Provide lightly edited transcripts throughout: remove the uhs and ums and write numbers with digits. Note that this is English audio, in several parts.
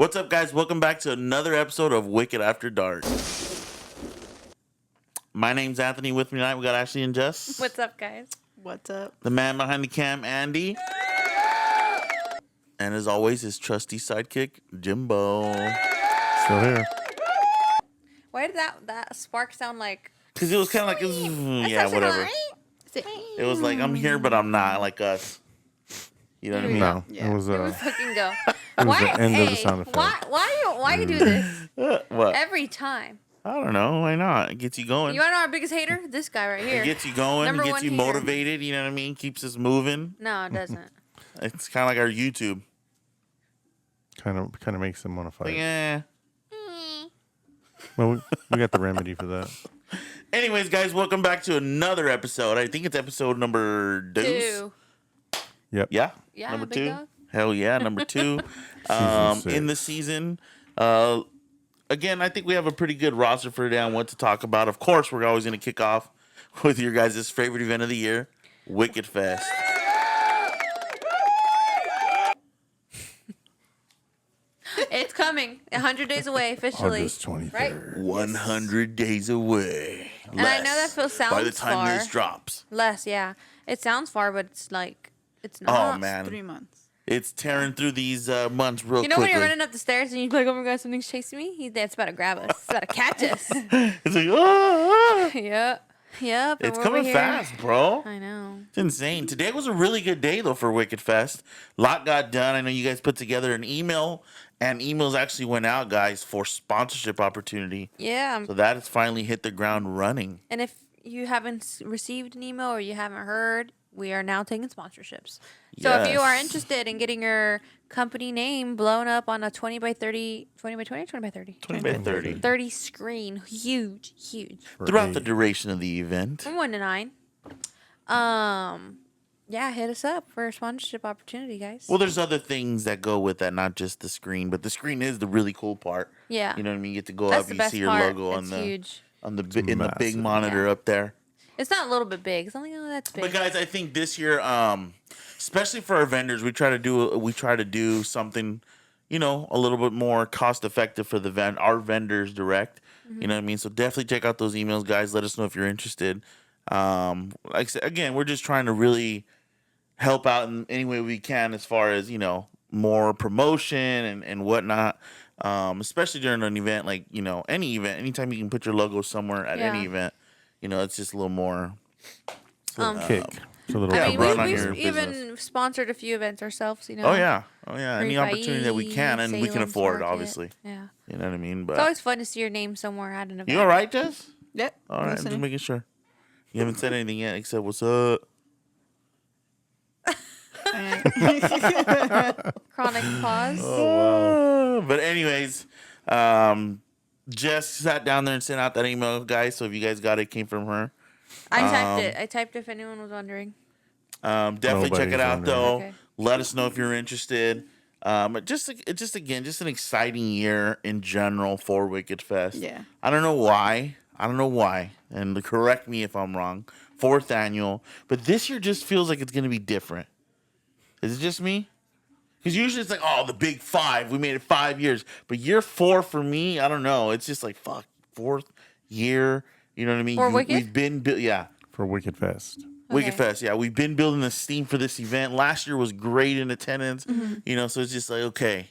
What's up, guys? Welcome back to another episode of Wicked After Dark. My name's Anthony. With me tonight, we got Ashley and Jess. What's up, guys? What's up? The man behind the cam, Andy. And as always, his trusty sidekick, Jimbo. Still here. Why did that spark sound like? Because it was kind of like, yeah, whatever. It was like, I'm here, but I'm not, like us. You know what I mean? No, Yeah. it was Fucking go. was Why? the end of the Hey, sound effect. why you do this What? every time? I don't know. Why not? It gets you going. You want to know our biggest hater? This guy right here. It gets you going. Number It gets one you hater. motivated. You know what I mean? Keeps us moving. No, it doesn't. It's kind of like our YouTube. kind of makes them want to fight. Like, eh. Well, we got the remedy for that. Anyways, guys, welcome back to another episode. I think it's episode number 2. 2. Yep. Yeah? Yeah, Number big 2? dog. Hell yeah, number 2. Season In the 6. season. Again, I think we have a pretty good roster for today on what to talk about. Of course, we're always going to kick off with your guys' favorite event of the year, Wicked Fest. It's coming. 100 days away officially. August 23rd. Right? 100 days away. And I know that sounds by the time far. this drops. Less, yeah. It sounds far, but it's like it's not. Oh, man. 3 months. It's tearing through these months real You know quickly. when you're running up the stairs and you're like, "Oh my god, something's chasing me." That's about to grab us. It's about to catch us. It's like, ah, ah. Yep. And It's we're coming over here. fast, bro. I know. It's insane. Today was a really good day, though, for Wicked Fest. A lot got done. I know you guys put together an email, and emails actually went out, guys, for sponsorship opportunity. Yeah. So that has finally hit the ground running. And if you haven't received an email or you haven't heard, we are now taking sponsorships. So if you are Yes. interested in getting your company name blown up on a 20 by 30, 20 by 20 or 20 by 30? 20 by 30. 30 screen. Huge. For Throughout the eight. duration of the event. From 1 to 9. Yeah, hit us up for a sponsorship opportunity, guys. Well, there's other things that go with that, not just the screen, but the screen is the really cool part. Yeah. You know what I mean? You get to go That's up, the you best see your part. logo It's huge. in the big massive. monitor Yeah. up there. It's not a little bit big. It's only, oh, that's big. But guys, I think this year, especially for our vendors, we try to do something, you know, a little bit more cost effective for our vendors direct. You know what I mean? So definitely check out those emails, guys. Let us know if you're interested. Like I said, again, we're just trying to really help out in any way we can as far as, you know, more promotion and whatnot. Especially during an event like, you know, any event, anytime you can put your logo somewhere at any Yeah. event, you know, it's just a little more Kick. It's a little Yeah, I mean, run on your we've even business. sponsored a few events ourselves, you know. Oh yeah. Any opportunity that we Hawaii, can and we can Salem's afford, Market. obviously. Yeah. You know what I mean? It's But always fun to see your name somewhere at an event. you all right, Jess? Yep. All right, I'm just Listening. making sure. You haven't said anything yet except what's up. Chronic pause. But anyways, Jess sat down there and sent out that email, guys. So if you guys got it, it came from her. I typed it. I typed if anyone was wondering. Definitely check it Nobody's out, wondering. though. Okay. Let us know if you're interested. Just an exciting year in general for Wicked Fest. Yeah. I don't know why, and correct me if I'm wrong. 4th annual, but this year just feels like it's gonna be different. Is it just me? Because usually it's like, oh, the big 5. We made it 5 years, but year 4 for me, I don't know. It's just like, fuck, 4th year. You know what I mean? For Wicked? We've been, yeah. For Wicked Fest. Wicked Okay. Fest, yeah. We've been building the steam for this event. Last year was great in attendance, you know, so it's just like, okay,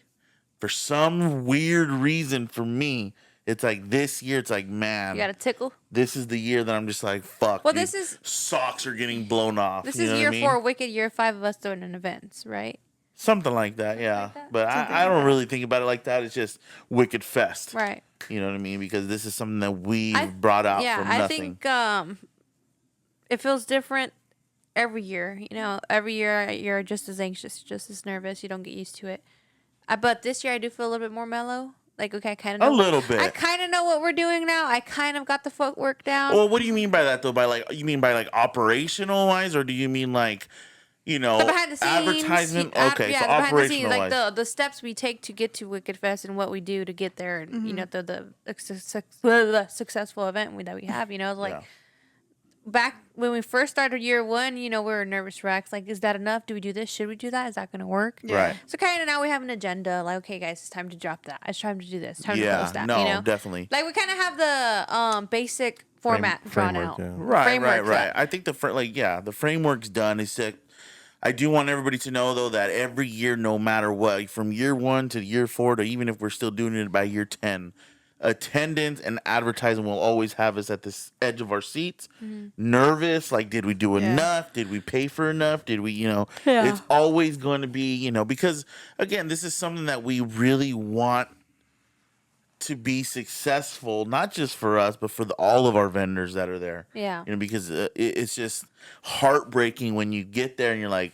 for some weird reason for me, it's like this year, it's like, man, You got a tickle? this is the year that I'm just like, fuck. Well, dude, this is- socks are getting blown off. This you is know year what I mean? 4 Wicked, year 5 of us doing an events, right? Something like that, yeah. that? But I don't really think about it like that. It's just Wicked Fest. Right. You know what I mean? Because this is something that we I- brought out Yeah, from I nothing. think it feels different every year. You know, every year you're just as anxious, just as nervous. You don't get used to it. But this year I do feel a little bit more mellow. Like, okay, I kind of A know. little bit. I kind of know what we're doing now. I kind of got the footwork down. Well, what do you mean by that though? You mean by operational wise, or do you mean like, you know, the behind the scenes, advertisement? Okay, yeah, so the behind the scenes, operational like wise. the steps we take to get to Wicked Fest and what we do to get there, and you know the successful event that we have. You know, like Yeah. back when we first started year one, we were nervous wrecks. Like, is that enough? Do we do this? Should we do that? Is that going to work? Yeah. Right. So kind of now we have an agenda. Like, okay, guys, it's time to drop that. It's time to do this. Time to Yeah. close that. No, definitely. Like, we kind of have the basic format drawn framework, out. yeah. Right, Framework, right. yeah. I think the framework's done. It's that I do want everybody to know though that every year, no matter what, from year 1 to year 4, to even if we're still doing it by year 10, attendance and advertising will always have us at this edge of our seats, nervous. Like, did we do enough? Did we pay for enough? Did we, it's always going to be, because again, this is something that we really want to be successful, not just for us, but for all of our vendors that are there. Yeah. Because it's just heartbreaking when you get there and you're like,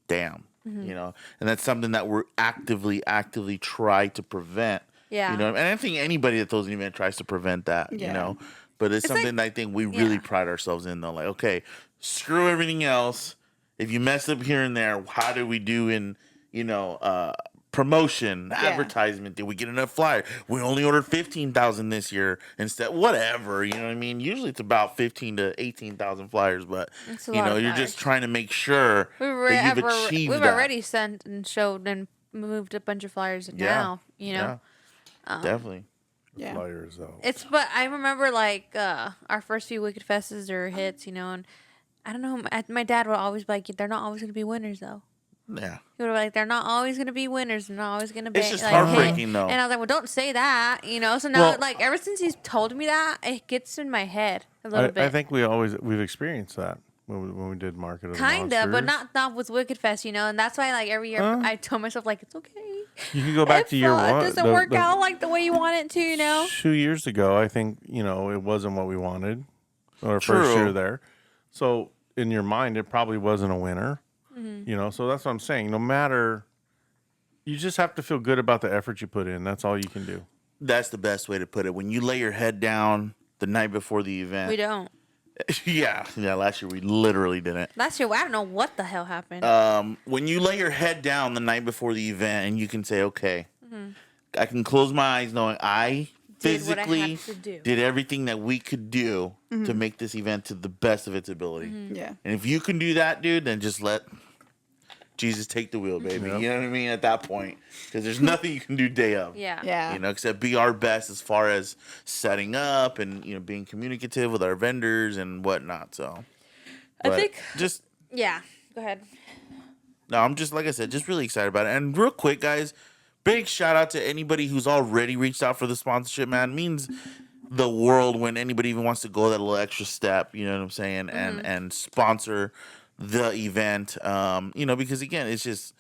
damn, and that's something that we're actively try to prevent. Yeah. And I think anybody that throws an event tries to prevent that. Yeah. But it's something like- that I think we really yeah. pride ourselves in, though. Like, okay, screw everything else. If you mess up here and there, how do we do in promotion, advertisement? Did we get enough flyers? We only ordered 15,000 this year instead. Whatever, you know what I mean? Usually it's about 15 to 18,000 flyers, but It's a lot of you're flyers. just trying to make sure that you've achieved We've that. already sent and showed and moved a bunch of flyers Yeah. now. Yeah, definitely. Yeah. Flyers out. But I remember like our first few Wicked Fests or hits, and I don't know. My dad would always be like, "They're not always going to be winners, though." Yeah. He would be like, "They're not always going to be winners. They're not always going to be." It's just like, heartbreaking, hit." though. And I was like, "Well, don't say that," So now, Well- like, ever since he's told me that, it gets in my head a little bit. I think we've experienced that when we did Market of the Kind of, but Monsters. not with Wicked Fest, and that's why like every year I told myself like it's okay. You can go back If to year one. it doesn't work out like the way you want it to, 2 years ago, I think, it wasn't what we wanted. Our True. first year there. So in your mind, it probably wasn't a winner. Mm-hmm. So that's what I'm saying. No matter, you just have to feel good about the effort you put in. That's all you can do. That's the best way to put it. When you lay your head down the night before the event. We don't. Yeah. Last year we literally didn't. Last year, I don't know what the hell happened. When you lay your head down the night before the event and you can say, okay, I can close my eyes knowing I Did what I physically had to do. did everything that we could do to make this event to the best of its ability. Yeah. And if you can do that, dude, then just let Jesus take the wheel, baby. Yep. You know what I mean? At that point, because there's nothing you can do day of. Yeah. Yeah. Except be our best as far as setting up and being communicative with our vendors and whatnot. So, I But think. just Yeah. Go ahead. no, I'm just like I said, just really excited about it. And real quick, guys, big shout out to anybody who's already reached out for the sponsorship. Man, it means the world when anybody even wants to go that little extra step. You know what I'm saying? And sponsor the event. Because again, it's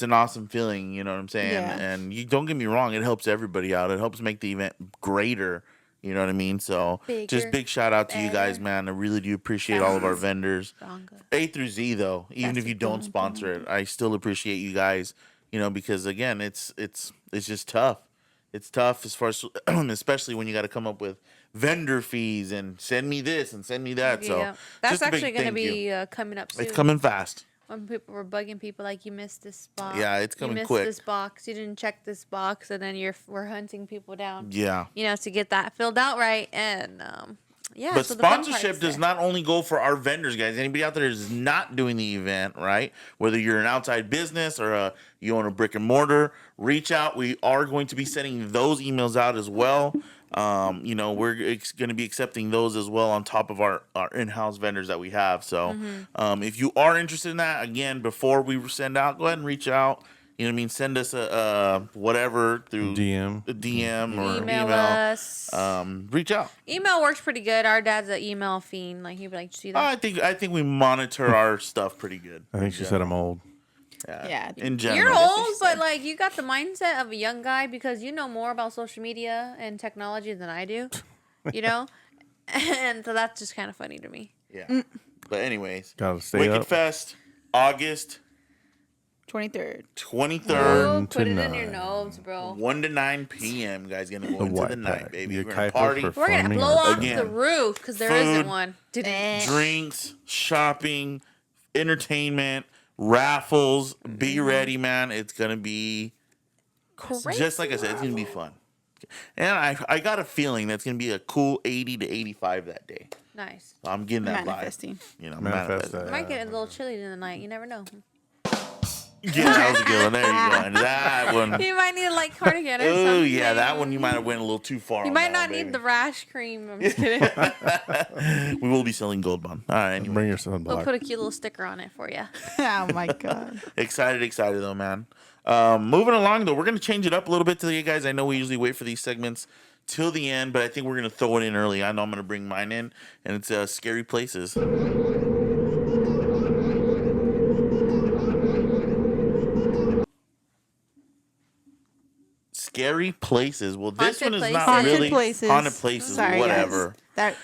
an awesome feeling. You know what I'm saying? Yeah. And you don't get me wrong, it helps everybody out. It helps make the event greater. You know what I mean? So Bigger, just big shout out to you guys, better. man. I really do appreciate all of our vendors. Stronger. A through Z though, even That's if you a don't good sponsor it, I still appreciate you guys. Because again, it's just tough. It's tough as far as especially when you got to come up with vendor fees and send me this and send me that. So Yeah. That's just a big actually going to thank you. be coming up soon. It's coming fast. When people were bugging people like, you missed this box. Yeah, it's coming you missed quick. this box. You didn't check this box. And then we're hunting people down, Yeah. to get that filled out right. And, yeah. But so the fun sponsorship part's does there. not only go for our vendors, guys. Anybody out there is not doing the event, right? Whether you're an outside business or you own a brick and mortar, reach out. We are going to be sending those emails out as well. We're going to be accepting those as well on top of our in-house vendors that we have. So if you are interested in that, again, before we send out, go ahead and reach out. You know what I mean? Send us a whatever through DM. a DM or Email email. us. Reach out. Email works pretty good. Our dad's an email fiend. Like, he'd be like, see that? I think we monitor our stuff pretty good. I think she said I'm old. Yeah. In general. You're That's what old, she but said. like you got the mindset of a young guy because you know more about social media and technology than I do, and so that's just kind of funny to me. Yeah. But anyways, Gotta stay Wicked up. Fest, August 23rd. 23rd, Ooh, put it in your 9. nose, bro. 1 to 9 p.m. Guys, gonna go The into white the night, pack. baby. You We're gonna kite party, for We're gonna farming blow off Again, the roof because there food, isn't one. drinks, shopping, entertainment, raffles. Be ready, man. It's gonna be Crazy. just like I said. It's gonna be fun. And I got a feeling that's gonna be a cool 80 to 85 that day. Nice. So I'm getting that Manifesting. vibe. You know, Manifest manifesting. It might get a little chilly in the night. You never know. Yeah, that was a good one. There you go. And that one. You might need a light cardigan or something. Oh yeah, that one you might have went a little too far. You on might that not one, need the baby. rash cream. I'm just kidding. We will be selling Gold Bond. All right, anyway. Bring your son We'll black. put a cute little sticker on it for you. Oh my god. Excited though, man. Moving along though, we're gonna change it up a little bit today, guys. I know we usually wait for these segments till the end, but I think we're gonna throw it in early. I know I'm gonna bring mine in, and it's scary places. Scary places. Well, this Haunted one is not places. really Haunted places. haunted places. Sorry, Whatever. guys. That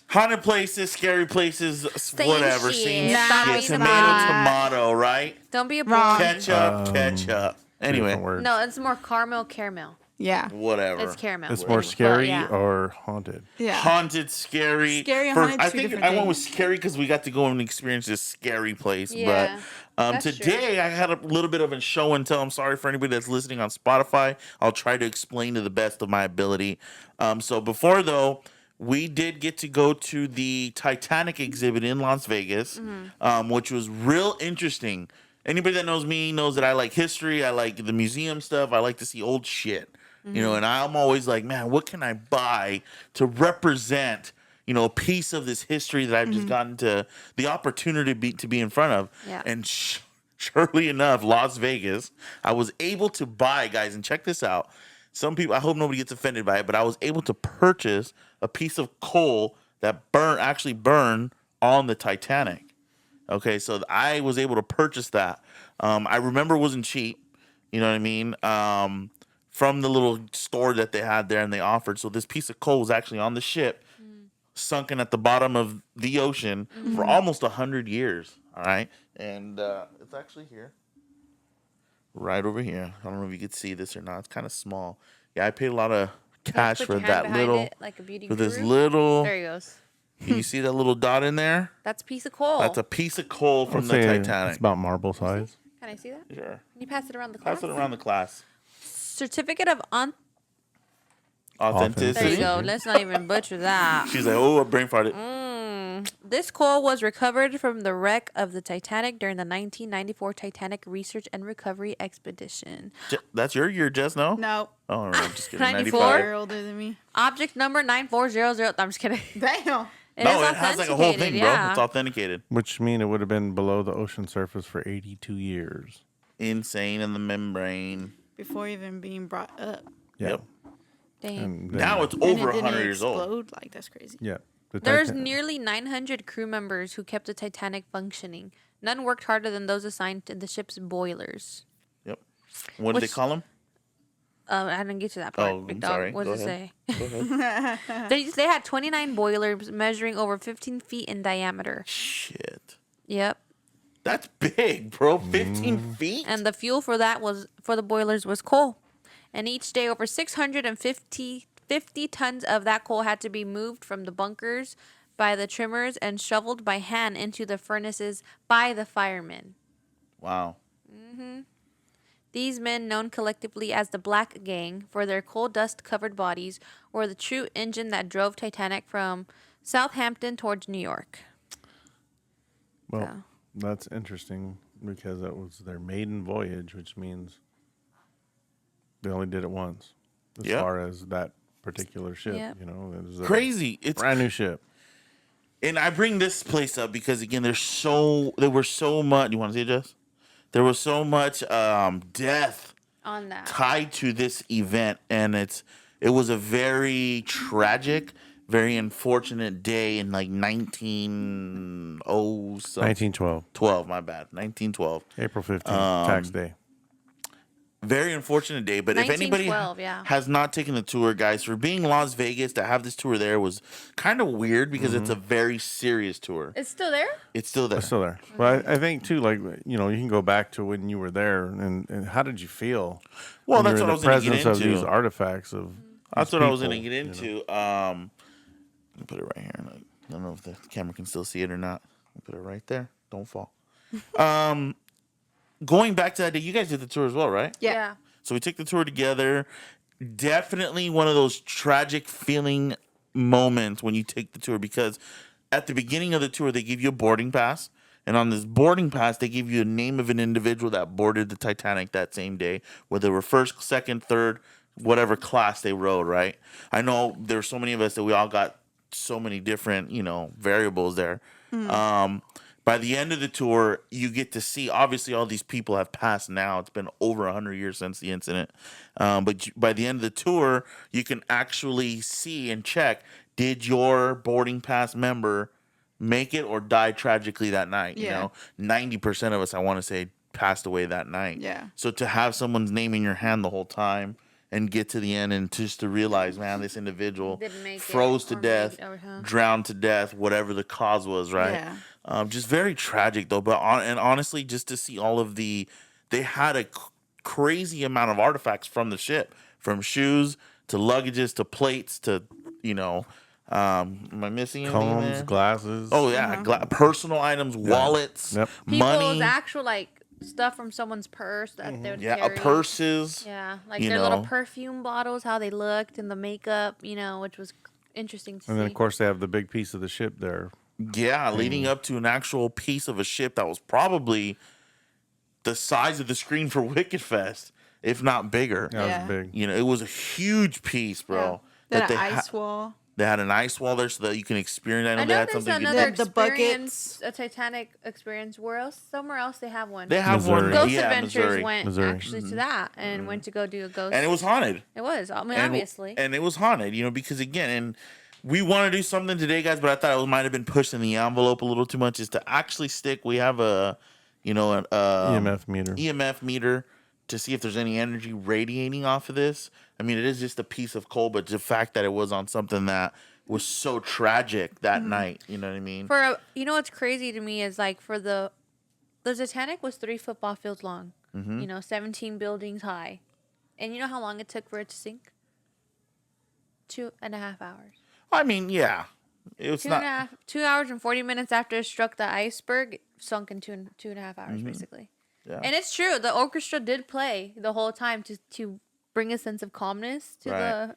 Haunted places, scary places, whatever. shit. Same Nah, shit. it's Tomato, not. tomato, right? Don't be a Wrong. boy. Ketchup. Anyway, Different words. No, it's more caramel. yeah. whatever. It's caramel. It's more scary yeah. or haunted. Yeah. Haunted, scary. Scary and haunted, I two think different I went with things. scary because we got to go and experience this scary place. Yeah, But that's today I had a little bit of a show and tell. I'm sorry for anybody that's listening on Spotify. I'll try to explain to the best of my ability. So before though, we did get to go to the Titanic exhibit in Las Vegas, which was real interesting. Anybody that knows me knows that I like history. I like the museum stuff. I like to see old shit. You know, and I'm always like, man, what can I buy to represent, you know, a piece of this history that I've just gotten to the opportunity to be in front of. Yeah. And surely enough, Las Vegas, I was able to buy, guys, and check this out. Some people, I hope nobody gets offended by it, but I was able to purchase a piece of coal that actually burned on the Titanic. Okay, so I was able to purchase that. I remember it wasn't cheap. You know what I mean? From the little store that they had there and they offered. So this piece of coal was actually on the ship, sunken at the bottom of the ocean for almost 100 years. All right. And it's actually here. Right over here. I don't know if you could see this or not. It's kind of small. Yeah, I paid a lot of cash Put for your hand that behind little, it like a beauty for this guru. little, There he goes. you see that little dot in there? That's a piece of coal. That's a piece of coal from I'd the say Titanic. It's about marble size. Can I see that? Sure. Can you pass it around the class? Pass it around the class. Certificate of Authenticity. There you go. Let's not even butcher that. She's like, oh, I brain farted. This coal was recovered from the wreck of the Titanic during the 1994 Titanic Research and Recovery Expedition. That's your year, Jess, no? No. Oh, no, I'm just kidding. 94? 95. You're older than me. Object number 9400. I'm just kidding. Damn. No, it has like a whole thing, bro. yeah. It's authenticated. Which mean it would have been below the ocean surface for 82 years. Insane in the membrane. Before even being brought up. Yep. Dang. And then- Now it's And over it didn't 100 years old. explode. Like, that's crazy. Yeah. The There's Titan- nearly 900 crew members who kept the Titanic functioning. None worked harder than those assigned to the ship's boilers. Yep. What did they Which- call them? I didn't get to that part. Oh, Big I'm dog. sorry. What Go does it say? ahead. Go ahead. They had 29 boilers measuring over 15 feet in diameter. Shit. Yep. That's big, bro. 15 feet? And the fuel for the boilers was coal. And each day over 650 tons of that coal had to be moved from the bunkers by the trimmers and shoveled by hand into the furnaces by the firemen. Wow. These men, known collectively as the Black Gang for their coal dust covered bodies, were the true engine that drove Titanic from Southampton towards New York. Well, that's interesting because that was their maiden voyage, which means they only did it once. As Yep. far as that particular ship, Yep. you know, it was a Crazy. It's brand new ship. And I bring this place up because again, there was so much. You want to see it, Jess? There was so much death On that. tied to this event, and it was a very tragic, very unfortunate day in like 1912, 12. My bad, 1912. April 15th, tax day. Very unfortunate day, but if anybody 1912, yeah. has not taken the tour, guys, for being Las Vegas to have this tour there was kind of weird because it's a very serious tour. It's still there? It's still there. It's still there. But I think too, like, you know, you can go back to when you were there, and how did you feel? Well, when that's you what I were in was the going to get presence of into. these artifacts of. That's these what I was going to people, get you know? into. Let me put it right here. Like, I don't know if the camera can still see it or not. I'll put it right there. Don't fall. Going back to that day, you guys did the tour as well, right? Yeah. So we took the tour together. definitely one of those tragic feeling moments when you take the tour, because at the beginning of the tour they give you a boarding pass, and on this boarding pass they give you a name of an individual that boarded the Titanic that same day, whether they were first, second, third, whatever class they rode, right? I know there's so many of us that we all got so many different, variables there. By the end of the tour, you get to see, obviously all these people have passed now. It's been over 100 years since the incident. But by the end of the tour, you can actually see and check, did your boarding pass member make it or die tragically that night? Yeah. 90% of us, I want to say, passed away that night. Yeah. So to have someone's name in your hand the whole time and get to the end and just to realize, man, this individual Didn't make it froze to or death, made it, huh? drowned to death, whatever the cause was, right? Yeah. Just very tragic though. But and honestly, just to see all of they had a crazy amount of artifacts from the ship, from shoes to luggages to plates to, am I missing anything Combs, there? glasses. Oh yeah, personal items, wallets, Yep. money. People's actual like stuff from someone's purse that they would Yeah, carry. purses. Yeah, like you their little know. perfume bottles, how they looked, and the makeup, which was interesting to And then, see. of course, they have the big piece of the ship there. Yeah, leading up to an actual piece of a ship that was probably the size of the screen for Wicked Fest, if not bigger. That Yeah. was big. It was a huge piece, bro. Then That an they ice wall. They had an ice wall there so that you can experience. I know I they know had there's something. another The experience, buckets. a Titanic experience. Where else? Somewhere else they have one. They have one. Missouri. Ghost Yeah, Adventures Missouri. went Missouri. actually to that and went to go do a ghost. And it was haunted. It was. I mean, And- obviously. And it was haunted, because again, and we want to do something today, guys, but I thought it might have been pushing the envelope a little too much. Is to actually stick. We have an EMF meter. EMF meter to see if there's any energy radiating off of this. I mean, it is just a piece of coal, but the fact that it was on something that was so tragic that night, you know what I mean? What's crazy to me is like for the Titanic was 3 football fields long, 17 buildings high, and you know how long it took for it to sink? 2.5 hours. I mean, yeah, it was not. 2 hours and 40 minutes after it struck the iceberg, it sunk in 2.5 hours basically. Yeah. And it's true. The orchestra did play the whole time to bring a sense of calmness to Right.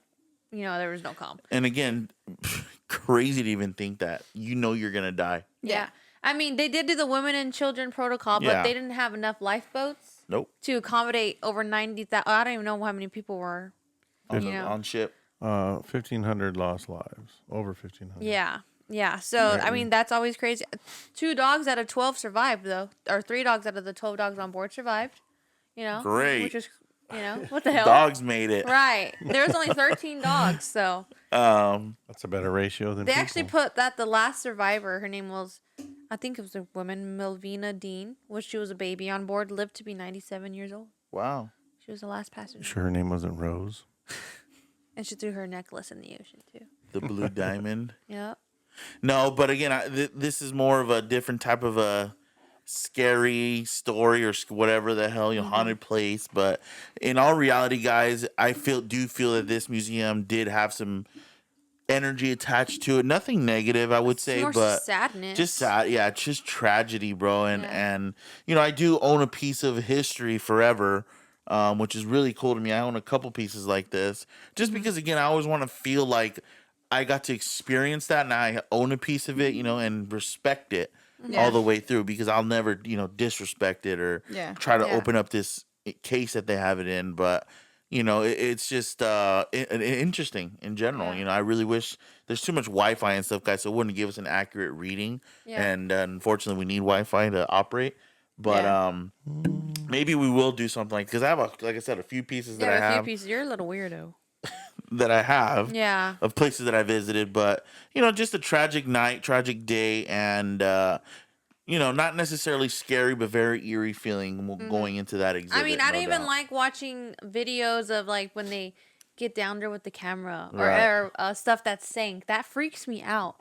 there was no calm. And again, crazy to even think that you're gonna die. Yeah. I mean, they did do the women and children protocol, but Yeah. they didn't have enough lifeboats Nope. to accommodate over 90,000. I don't even know how many people were. On ship. 1,500 lost lives. Over 1,500. Yeah. Yeah. So, I mean, that's always crazy. 2 dogs out of 12 survived, though. Or 3 dogs out of the 12 dogs on board survived. Great. Which is, what the hell? Dogs made it. Right. There was only 13 dogs, so. That's a better ratio than They people. actually put that the last survivor, her name was, I think it was a woman, Melvina Dean, which she was a baby on board, lived to be 97 years old. Wow. She was the last passenger. Sure her name wasn't Rose. And she threw her necklace in the ocean, too. The blue diamond. Yep. No, but again, this is more of a different type of a scary story or whatever the hell, haunted place. But in all reality, guys, I do feel that this museum did have some energy attached to it. Nothing negative, I would say, More but sadness. just sad. Yeah, it's just tragedy, bro. And I do own a piece of history forever. Which is really cool to me. I own a couple pieces like this, just because again, I always want to feel like I got to experience that, and I own a piece of it, and respect it all the way through, because I'll never, disrespect it or try to open up this case that they have it in. But it's just interesting in general. Yeah. I really wish there's too much Wi-Fi and stuff, guys, so it wouldn't give us an accurate reading. Yeah. And unfortunately, we need Wi-Fi to operate. But maybe we will do something because I have like I said, a few pieces that I a few have pieces. You're a little weirdo. that I have Yeah. of places that I visited. But just a tragic night, tragic day, and not necessarily scary, but very eerie feeling going into that exhibit. I mean, I don't no even doubt. like watching videos of like when they get down there with the camera Right. or stuff that sank. That freaks me out,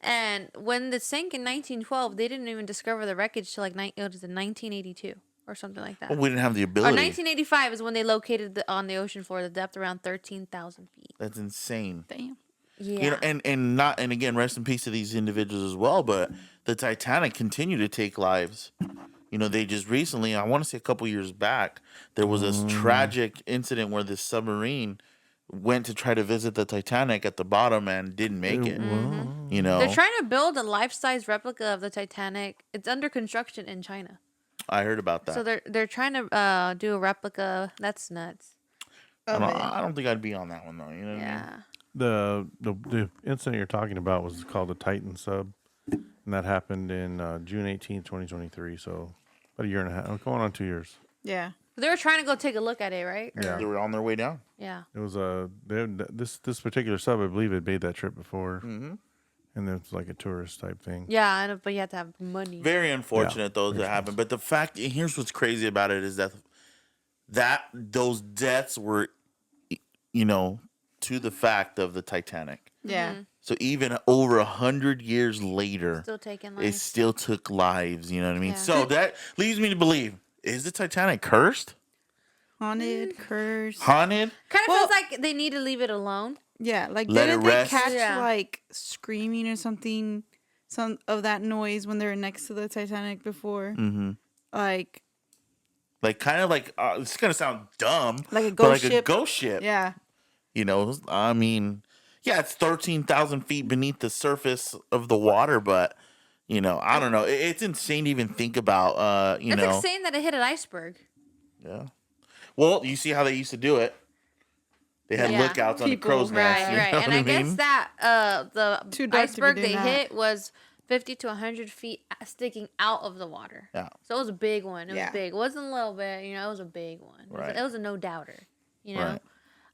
And when it sank in 1912, they didn't even discover the wreckage till like it was in 1982 or something like that. Well, we didn't have the Or ability. 1985 is when they located on the ocean floor, the depth around 13,000 feet. That's insane. Damn. Yeah. And again, rest in peace to these individuals as well. But the Titanic continued to take lives. You know, they just recently, I want to say a couple years back, there was this tragic incident where this submarine went to try to visit the Titanic at the bottom and didn't make it. You They're know, trying to build a life-size replica of the Titanic. It's under construction in China. I heard about that. So they're trying to do a replica. That's nuts. Of it. I don't think I'd be on that one though. You know what I mean? Yeah. The incident you're talking about was called the Titan sub, and that happened in June 18th, 2023. So about a year and a half, going on 2 years. Yeah. They were trying to go take a look at it, right? Or- Yeah. They were on their way down. Yeah. It was this particular sub, I believe, had made that trip before, Mm-hmm. and it's like a tourist type thing. Yeah, I know, but you have to have money. Very unfortunate though very that happened. But the fact, here's what's crazy about it is that those deaths were, you know, to the fact of the Titanic. Yeah. So even over 100 years later, Still taking it life. still took lives. You know what I mean? Yeah. So that leads me to believe: is the Titanic cursed, Haunted, cursed. haunted? Kind of Well- feels like they need to leave it alone. Yeah, like Let didn't it they rest. catch Yeah. like screaming or something, some of that noise when they were next to the Titanic before? Mm-hmm. Like, Like kind of like it's gonna sound dumb, Like a but ghost like ship. a ghost ship. yeah, You know, I mean, yeah, it's 13,000 feet beneath the surface of the water, but you know, I don't know. It's insane to even think about. You It's know, insane that it hit an iceberg. yeah. Well, you see how they used to do it. They had Yeah. lookouts on the People, crow's nest. Right, you right. know And what I guess mean? that the Too dark to be iceberg doing they that. hit was 50 to 100 feet sticking out of the water. Yeah. So it was a big one. It Yeah. was big. It wasn't a little bit, you know, it was a big one. Right. It was a no doubter, you know.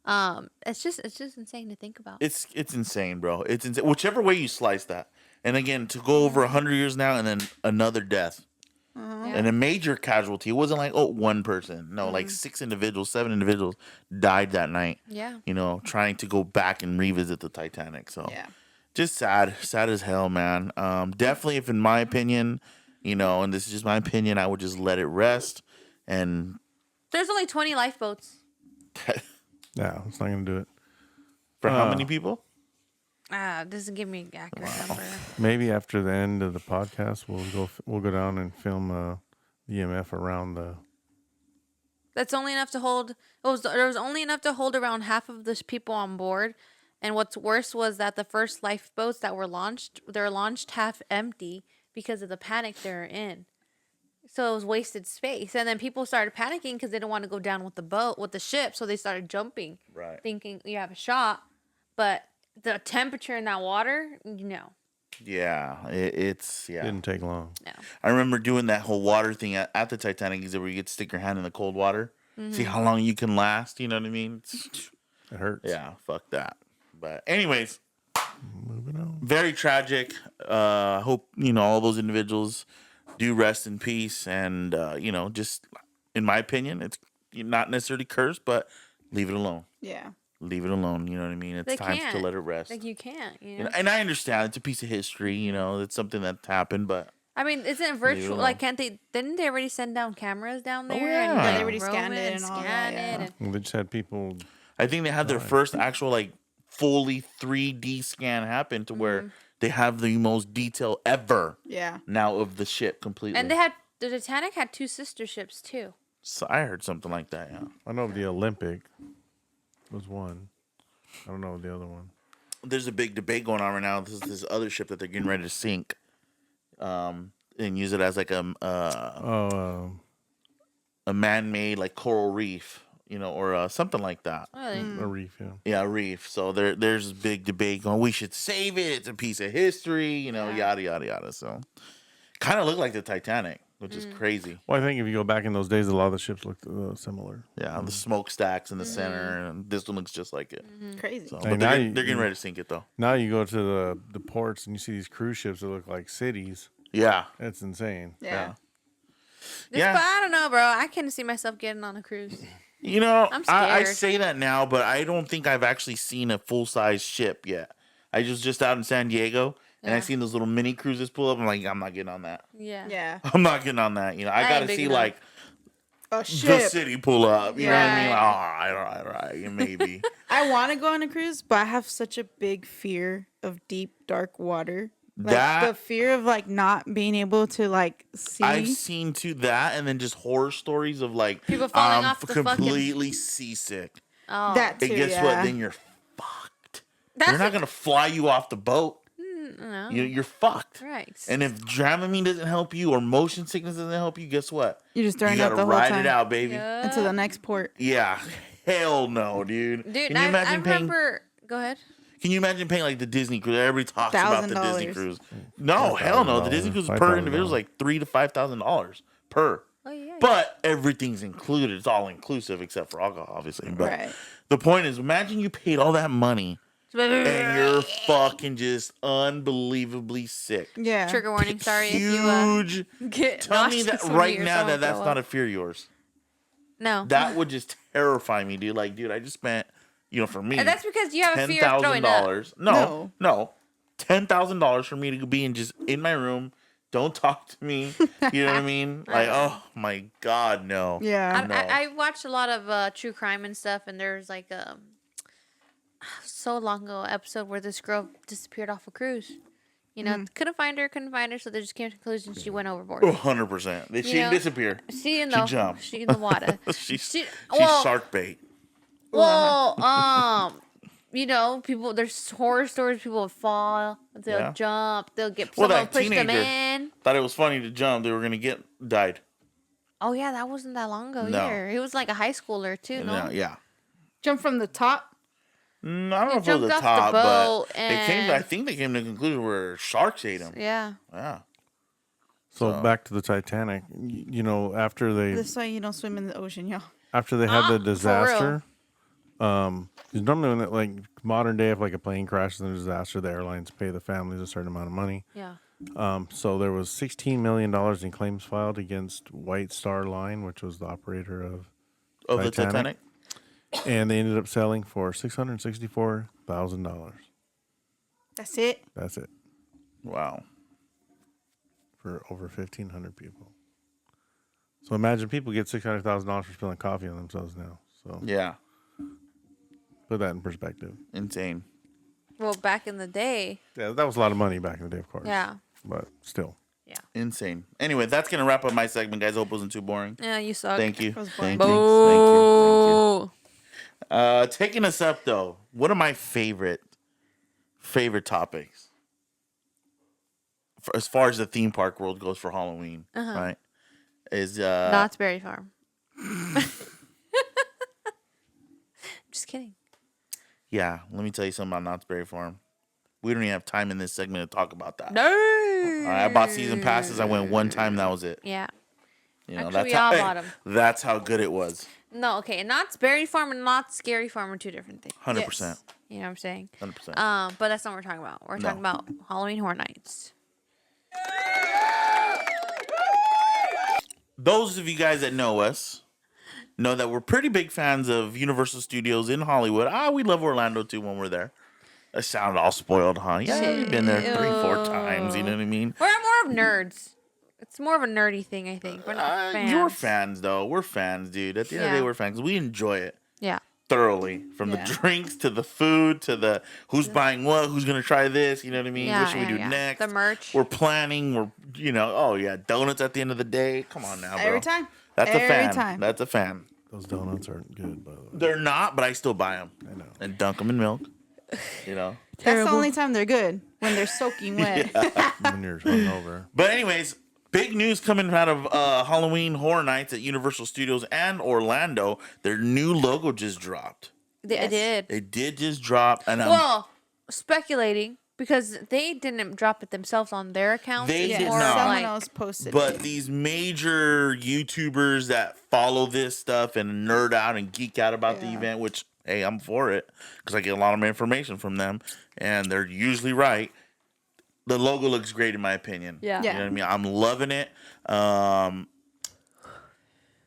Right. It's just insane to think about. It's insane, bro. It's insane. Whichever way you slice that. And again, to go over 100 years now and then another death. Yeah. And a major casualty. It wasn't like, oh, one person. No, like 6 individuals, 7 individuals died that night. Yeah. You know, trying to go back and revisit the Titanic. So yeah. just sad as hell, man. Definitely, if in my opinion, you know, and this is just my opinion, I would just let it rest. And There's only 20 lifeboats. Yeah, it's not gonna do it. for how many people? Doesn't give me an accurate number. Maybe after the end of the podcast, we'll go down and film the EMF around the. That's only enough to hold. There was only enough to hold around half of the people on board. And what's worse was that the first lifeboats that were launched, they're launched half empty because of the panic they're in. So it was wasted space. And then people started panicking because they didn't want to go down with the ship. So they started jumping, Right. thinking you have a shot. But the temperature in that water, no. Yeah. It's, yeah. Didn't take long. No. I remember doing that whole water thing at the Titanic, is where you get to stick your hand in the cold water, see how long you can last. You know what I mean? It hurts. Yeah, fuck that. But anyways, Moving on. very tragic. Hope, you know, all those individuals do rest in peace. And, you know, just in my opinion, it's not necessarily cursed, but leave it alone. Yeah. Leave it alone. You know what I mean? It's They time to can't. let it rest. Like you can't, you You know? know, and I understand it's a piece of history. You know, it's something that's happened, but I mean, isn't it Leave it virtual? Like, alone. can't they? Didn't they already send down cameras down there? yeah. And, Yeah, like, they already roam scanned it and all that, scan yeah. it and- Well, they just had people. I think they had their first actual like fully 3D scan happen to where they have the most detail ever Yeah. now of the ship completely. And the Titanic had 2 sister ships too. So I heard something like that. Yeah. I know the Olympic was one. I don't know the other one. There's a big debate going on right now. This is this other ship that they're getting ready to sink, and use it as like a man-made like coral reef, you know, or something like that. Really? A reef, yeah. Yeah, reef. So there's a big debate going. We should save it. It's a piece of history, you know, Yeah. yada yada yada. So kind of looked like the Titanic, which is crazy. Well, I think if you go back in those days, a lot of the ships looked similar. Yeah, the smokestacks in the center, and this one looks just like it. Crazy. So, Hey, but now they're getting ready to sink it though. Now you go to the ports and you see these cruise ships that look like cities. Yeah, It's insane. Yeah. But yeah. I don't know, bro. I can't see myself getting on a cruise. You know, I'm I scared. say that now, but I don't think I've actually seen a full size ship yet. I was just out in San Diego, and I Yeah. seen those little mini cruises pull up. I'm like, I'm not getting on that. Yeah. Yeah. I'm not getting on that. You know, I That got to ain't big see enough. like A the ship. city pull up. You know what I mean? Right. All right, maybe. I want to go on a cruise, but I have such a big fear of deep, dark water Like that the fear of like not being able to like see. I've seen to that, and then just horror stories of like People falling I'm off the fucking- completely seasick. Oh, that too. And guess yeah. what? Then you're fucked. That's They're not a- gonna fly you off the boat. no. You're fucked. Right. And if Dramamine doesn't help you or motion sickness doesn't help you, guess what? You're just You throwing up gotta the whole ride time it out, baby. Yeah. until the next port. Yeah. Hell no, dude. Dude, Can you imagine I paying? remember. Go ahead. Can you imagine paying like the Disney cruise? Everybody talks about the Disney $1,000. cruise. No, hell no. The Disney cruise per individual is like $3,000 to $5,000 per. Oh yeah. But everything's included. It's all inclusive except for alcohol, obviously. But Right. the point is, imagine you paid all that money and you're fucking just unbelievably sick. Yeah. Trigger warning. Sorry if you Huge. get Tell me that nauseous when right your now stomach that's go not up. a fear of yours. No. That would just terrify me, dude. Like, dude, I just spent, for me, And that's because you have a fear of throwing up. $10,000. No, $10,000 for me to be in my room. Don't talk to me. You know what I mean? Like, oh my god, no. Yeah. No. I watched a lot of true crime and stuff, and there's like so long ago episode where this girl disappeared off a cruise. You know, couldn't find her, so they just came to the conclusion she went overboard. 100%. She didn't disappear. She jumped. She in the water. She's well, shark bait. well, people. There's horror stories. People will fall. They'll Yeah. jump. They'll get Well, someone that push them teenager in. thought it was funny to jump. They were gonna died. Oh yeah, that wasn't that long ago No. either. He was like a high schooler too. No. Yeah. Jump from the top. I don't know if it was jumped the off the top, boat but I and- think they came to the conclusion where sharks ate him. Yeah. Yeah. So back to the Titanic. After they This way you don't swim in the ocean, y'all. had the for disaster, 'cause normally when like modern day, if like a plane crashes in a disaster, the airlines pay the families a certain amount of money. Yeah. So there was $16 million in claims filed against White Star Line, which was the operator of The Titanic. and they ended up selling for $664,000. That's it. That's it Wow. for over 1,500 people. So imagine people get $600,000 for spilling coffee on themselves now. So Yeah. put that in perspective. Insane. Well, back in the day. Yeah, that was a lot of money back in the day, of course. Yeah. But still. Insane. Anyway, that's gonna wrap up my segment, guys. Hope it wasn't too boring. Yeah, you suck. Thank you. was Thank boring. you. Taking us up though, one of my favorite topics, as far as the theme park world goes for Halloween, right? Is Knott's Berry Farm. Just kidding. yeah. Let me tell you something about Knott's Berry Farm. We don't even have time in this segment to talk about that. No. All right, I bought season passes. I went one time. That was it. Yeah. You know, Actually, we how all bought 'em. That's how good it was. No, okay. Knott's Berry Farm and Knott's Scary Farm are two different things. 100%. You know what I'm saying? 100%. But that's not what we're talking about. We're talking about Halloween Horror Nights. Those of you guys that know us know that we're pretty big fans of Universal Studios in Hollywood. We love Orlando too when we're there. I sound all spoiled, huh? Yeah, we've been there 3-4 times. You know what I mean? We're more of nerds. It's more of a nerdy thing, I think. We're not fans. You're fans, though. We're fans, dude. At the end of the day, Yeah. we're fans. We enjoy it Yeah. thoroughly, from the drinks to the food to the who's buying what, who's gonna try this. You know what I mean? Yeah, What should we yeah, do yeah. next? The merch. We're planning. Oh yeah, donuts at the end of the day. Come on now, bro. Every time. That's a Every fan. time. That's a fan. Those donuts aren't good, by the way. They're not, but I still buy them. I know. And dunk them in milk. You know. That's the only time they're good, when they're soaking wet. When you're hungover. But anyways, big news coming out of Halloween Horror Nights at Universal Studios and Orlando. Their new logo just dropped. I did. They did just drop, and Well, speculating because they didn't drop it themselves on their account. They It's did more not. Someone like- else posted. but these major YouTubers that follow this stuff and nerd out and geek out about the event, which hey, I'm for it because I get a lot of information from them, and they're usually right. The logo looks great in my opinion. Yeah. You know what I mean? I'm loving it.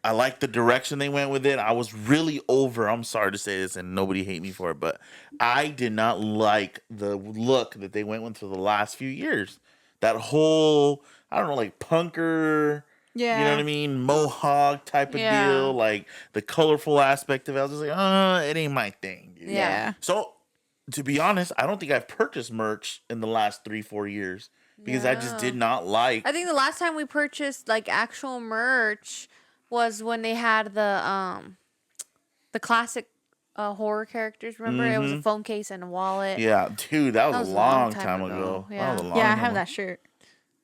I like the direction they went with it. I was really over. I'm sorry to say this, and nobody hate me for it, but I did not like the look that they went with for the last few years. That whole, I don't know, like punker, you know what I mean, mohawk type of Yeah. deal, like the colorful aspect of it. I was just like, it ain't my thing, dude. Yeah. So to be honest, I don't think I've purchased merch in the last 3-4 years because I just did not like. I think the last time we purchased like actual merch was when they had the classic horror characters. Remember, it was a phone case and a wallet. Yeah, dude, that was a a long long time time ago. ago. Yeah. That was a long Yeah, I time have ago. that shirt.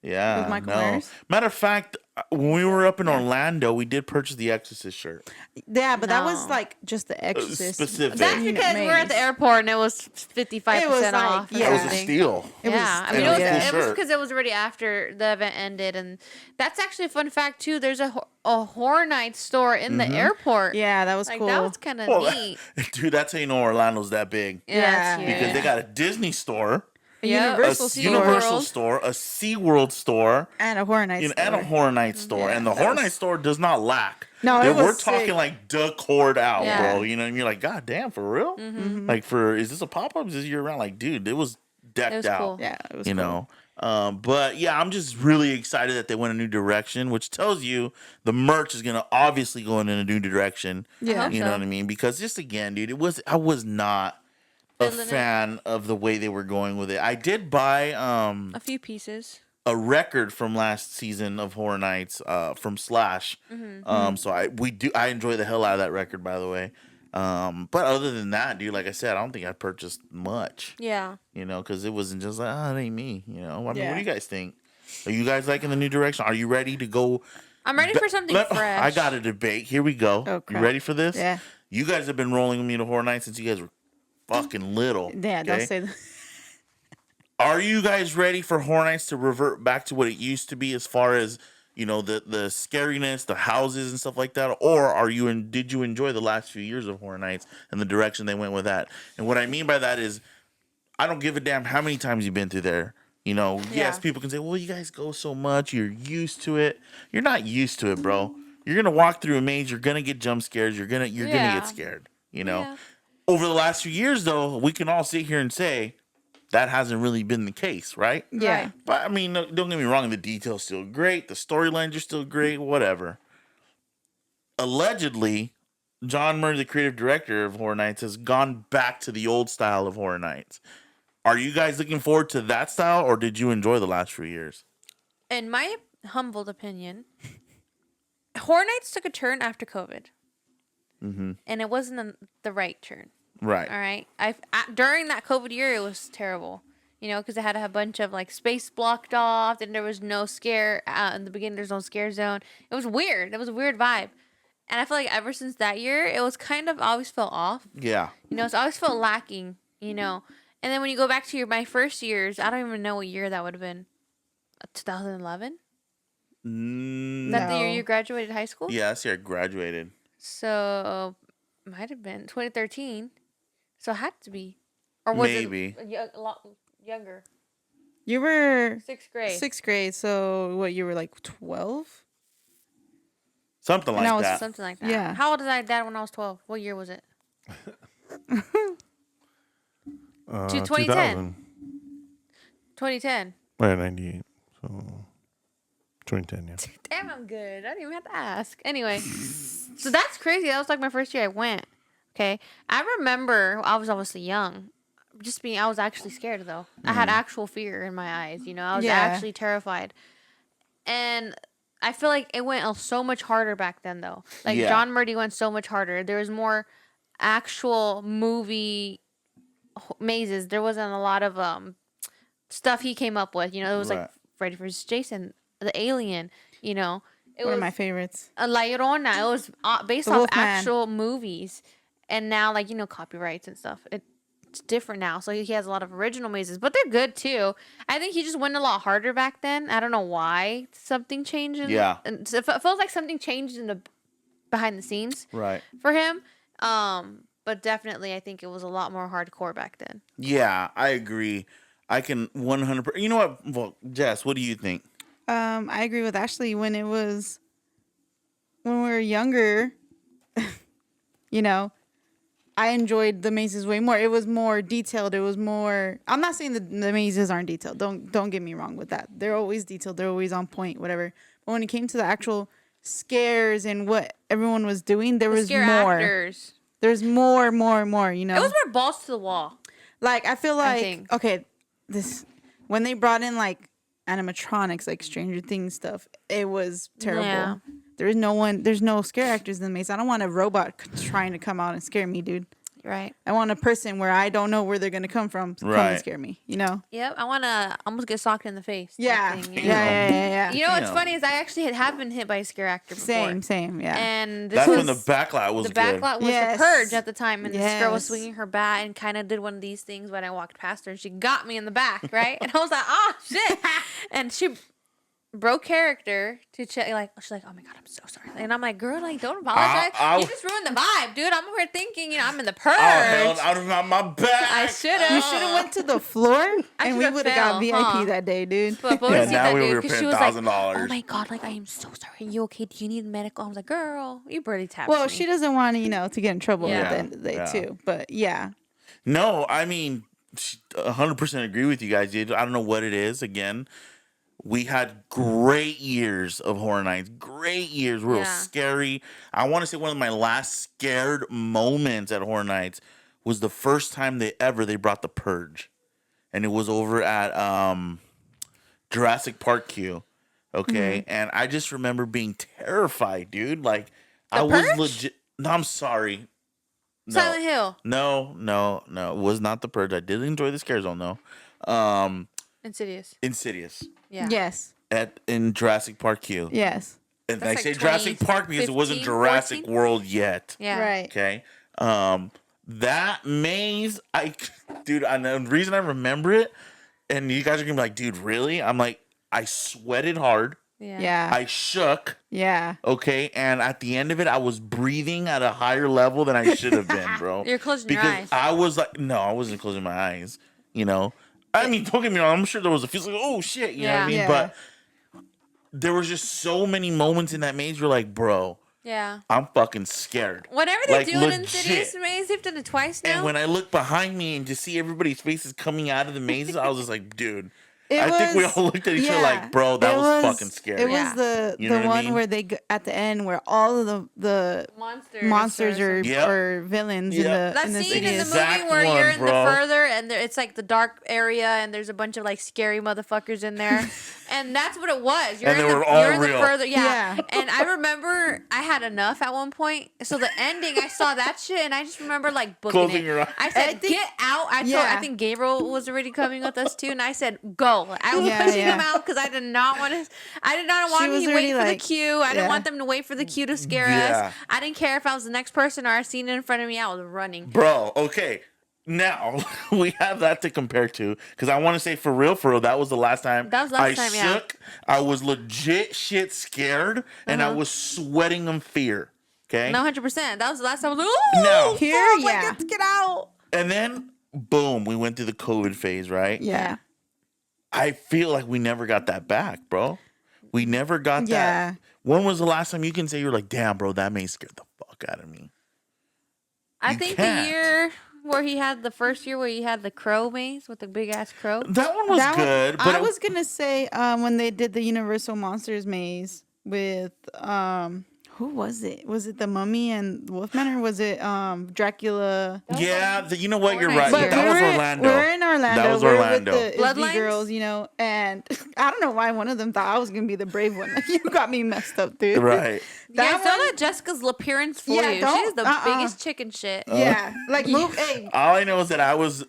Yeah, With Michael no. Myers? Matter of fact, when we were up in Orlando, we did purchase the Exorcist shirt. Yeah, but that was No. like just the Exorcist. Specific. That's Unit because we're at the Maze. airport and it was 55% It was like- off. or yeah. That was a something. steal. It was- Yeah, I it mean, was it a was cool shirt. because it was already after the event ended, and that's actually a fun fact too. There's a Horror Nights store in the airport. Yeah, that was like cool. that was kind of Well, neat. dude, that's how you know Orlando's that big. Yeah, that's Yeah. huge. Because they got a Disney store, a Yep. Universal a store Universal store, a SeaWorld store, and a Horror Nights and a store. Horror Nights store. Yeah, and the that Horror was- Nights store does not lack. No, it We're was talking sick. like duck horde out, Yeah. bro. You know, and you're like, God damn, for real? Like, is this a pop up? Is this year round? Like, dude, it was decked It was out. cool. Yeah, it was You cool. know, but yeah, I'm just really excited that they went a new direction, which tells you the merch is gonna obviously go in a new direction. Yeah. hope You know so. what I mean? Because just again, dude, I was not a Feeling it? fan of the way they were going with it. I did buy A few pieces. a record from last season of Horror Nights from Slash. So I enjoy the hell out of that record, by the way. But other than that, dude, like I said, I don't think I purchased much. Yeah. You know, because it wasn't just like, it ain't me. You know, I mean, what Yeah. do you guys think? Are you guys liking the new direction? Are you ready to go? I'm ready for something fresh. I got a debate. Here we go. Oh, You crap. ready for this? Yeah. You guys have been rolling with me to Horror Nights since you guys were fucking little. Yeah, don't okay? say that. Are you guys ready for Horror Nights to revert back to what it used to be as far as, you know, the scariness, the houses and stuff like that? Or did you enjoy the last few years of Horror Nights and the direction they went with that? And what I mean by that is I don't give a damn how many times you've been through there. You know, yes, Yeah. people can say, well, you guys go so much, you're used to it. You're not used to it, bro. You're gonna walk through a maze, you're gonna get jump scares, you're gonna Yeah. get scared. You know? Yeah. Over the last few years though, we can all sit here and say that hasn't really been the case, right? Yeah. Right. But I mean, don't get me wrong, the details still great, the storylines are still great, whatever. Allegedly, John Murray, the creative director of Horror Nights, has gone back to the old style of Horror Nights. Are you guys looking forward to that style, or did you enjoy the last few years? In my humbled opinion, Horror Nights took a turn after COVID. Mm-hmm. And it wasn't the right turn. Right. All right. During that COVID year, it was terrible. You know, because it had a bunch of like space blocked off, and there was no scare in the beginning. There's no scare zone. It was weird. It was a weird vibe, and I feel like ever since that year, it was kind of always felt off. Yeah. You know, it's always felt lacking. You know, and then when you go back to my first years, I don't even know what year that would have been. 2011. That the year No. you graduated high school. Yeah, that's year I graduated. So might have been 2013. So it had to be, or was Maybe. it a lot younger? You were Sixth grade. sixth grade, so what? You were like 12. Something And I like was that. Something like that. Yeah. How old was I dad when I was 12? What year was it? 2010. 2000. 2010. Yeah, 98. So 2010, yeah. Damn, I'm good. I didn't even have to ask. Anyway, so that's crazy. That was like my first year I went. Okay. I remember I was obviously young. I was actually scared though. I had actual fear in my eyes. You know, I was Yeah. actually terrified. And I feel like it went so much harder back then though. Like Yeah. John Murdy went so much harder. There was more actual movie mazes. There wasn't a lot of stuff he came up with. You know, it was Right. like Freddy vs. Jason, the Alien. You know, it One was of my favorites. La Llorona. It was based The off Wolfman. actual movies, and now like copyrights and stuff. It's different now. So he has a lot of original mazes, but they're good too. I think he just went a lot harder back then. I don't know why something changed. Yeah. And so it feels like something changed in the behind the scenes Right. for him. But definitely, I think it was a lot more hardcore back then. Yeah, I agree. I can 100%. You know what? Well, Jess, what do you think? I agree with Ashley. When we were younger, you know, I enjoyed the mazes way more. It was more detailed. It was more. I'm not saying that the mazes aren't detailed. Don't get me wrong with that. They're always detailed. They're always on point. Whatever. But when it came to the actual scares and what everyone was doing, there was Scare more. actors. There's more. You know. It was more balls to the wall. Like I feel like think. okay, this when they brought in like animatronics, like Stranger Things stuff, it was terrible. Yeah. There's no scare actors in the maze. I don't want a robot trying to come out and scare me, dude. Right. I want a person where I don't know where they're gonna come from to come Right. and scare me. You know? Yep. I want to almost get socked in the face. type Yeah. thing, Yeah, you know? yeah. You know what's Damn. funny is I actually have been hit by a scare actor before. Same. Yeah. And this That's was when the backlot was the good. backlot was Yes. the purge at the time, and this girl was Yes. swinging her bat and kind of did one of these things when I walked past her, and she got me in the back, right? And I was like, oh shit! And she broke character to check. Like she's like, oh my god, I'm so sorry. And I'm like, girl, like don't apologize. You just ruined the vibe, dude. I'm over here thinking, I'm in the purge. Oh, hell, out of my back. I should You should have went to the floor, and we should've would have got fell, VIP huh? that day, dude. But Yeah, see now that we dude were because she paying was like, $1,000. oh my god, like I am so sorry. Are you okay? Do you need medical? I was like, girl, you barely tapped Well, me. she doesn't want to get in trouble Yeah. at the end of the day Yeah. too. But yeah, No, I mean, 100% agree with you guys, dude. I don't know what it is. Again, we had great years of Horror Nights. Great years. Real Yeah. scary. I want to say one of my last scared moments at Horror Nights was the first time they brought the Purge, and it was over at Jurassic Park Q. Okay, and I just remember being terrified, dude. Like I was Purge? legit. No, I'm sorry. No. Silent Hill, No. It was not the Purge. I did enjoy the scare zone though. Insidious. Insidious Yeah. yes, in Jurassic Park Q. yes, And That's I like say Jurassic Park because it wasn't 2015, Jurassic 14? World yet. Yeah. right. Okay. That maze, dude, I know the reason I remember it, and you guys are gonna be like, dude, really? I'm like, I sweated hard. Yeah. Yeah, I shook. yeah. Okay, and at the end of it, I was breathing at a higher level than I should have been, bro. You're closing your because eyes. I was like, no, I wasn't closing my eyes. You know, I mean, don't get me wrong. I'm sure there was a few like, oh shit, you know what I mean? Yeah. But there was just so many moments in that maze. You're like, bro, Yeah. I'm fucking scared. Whenever they Like, do an legit. Insidious maze, they've done it twice now. And when I look behind me and just see everybody's faces coming out of the mazes, I was just like, dude. It I think we was- all looked at each other yeah, like, bro, that it was fucking scary. It Yeah. was the You know what I one mean? where at the end where all of the monsters or Yep. or villains Yep. in the That in the scene in the cities. Exact movie where one, you're in bro. the further and it's like the dark area and there's a bunch of like scary motherfuckers in there, and that's what it was. You're And in they the, were all you're in real. the further, yeah. Yeah. And I remember I had enough at one point, so the ending I saw that shit and I just remember like booking Closing it. your eyes. I said, I think- "Get out!" I Yeah. think Gabriel was already coming with us too, and I said, "Go!" I was Yeah, pushing yeah. him out because I did not want to. I did not She want was him to already wait for the like- queue. I didn't yeah. want them to wait for the queue to scare Yeah. us. I didn't care if I was the next person or I seen it in front of me. I was running. Bro, okay. Now we have that to compare to because I want to say for real, that was the last time That was the last I time, yeah. shook. I was legit shit scared and I was sweating in fear. Okay. No, 100%. That was the last time I was like, "Ooh, No. Here, fuck, like, yeah. let's get out." And then boom, we went through the COVID phase, right? Yeah. I feel like we never got that back, bro. We never got Yeah. that. When was the last time you can say you're like, damn, bro, that may scared the fuck out of me? I You think can't. the year where he had the first year where he had the crow maze with the big ass crow. That one was That one- good, but I it was gonna say when they did the Universal Monsters maze with who was it? Was it the Mummy and Wolfman, or was it Dracula? yeah, you know what? You're Horror right. Nights. That was we were Orlando. We're in Orlando. That was we're Orlando. with the Bloodlines? Isby girls, and I don't know why one of them thought I was gonna be the brave one. You got me messed up, dude. Right. Yeah, That don't one- let Jessica's appearance fool Yeah, you. don't- She's the biggest chicken shit. Yeah, like move. Hey, All I know is that I was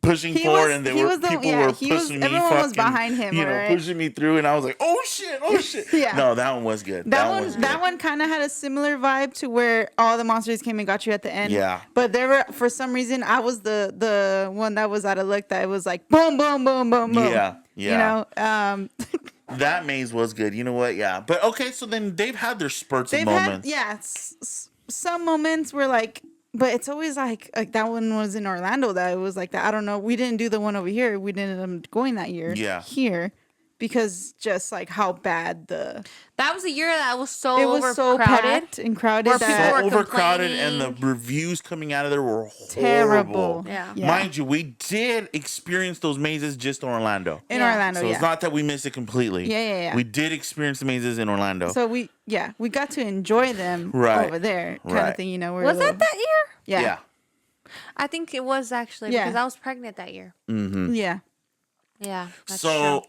pushing He forward, was- and he was the- people yeah, were he was- pushing me. everyone was fucking, behind him, you know, right? pushing me through, and I was like, "Oh shit, oh shit!" Yeah. No, that one was good. that was one, good. that one kind of had a similar vibe to where all the monsters came and got you at the end. Yeah. But there were, for some reason, I was the one that was out of luck. That it was like boom, boom, boom, boom, boom. Yeah, yeah. You know, That maze was good. You know what? Yeah, but okay. So then they've had their spurts of they've moments. had some moments were like, but it's always like that one was in Orlando. That it was like that. I don't know. We didn't do the one over here. We didn't end up going that year. Yeah. Here. Because just like how bad That was a year that was so it was so overcrowded. packed and crowded Where So people that were overcrowded, and the complaining. reviews coming out of there were terrible. horrible. Yeah. Mind you, we did experience those mazes just in Orlando. In Yeah. Orlando, So yeah. it's not that we missed it completely. Yeah. We did experience the mazes in Orlando. So we got to enjoy them Right. over there, kind Right. of thing. You know, Was that year? Yeah. yeah. I think it was actually Yeah. because I was pregnant that year. Yeah. Yeah. That's So,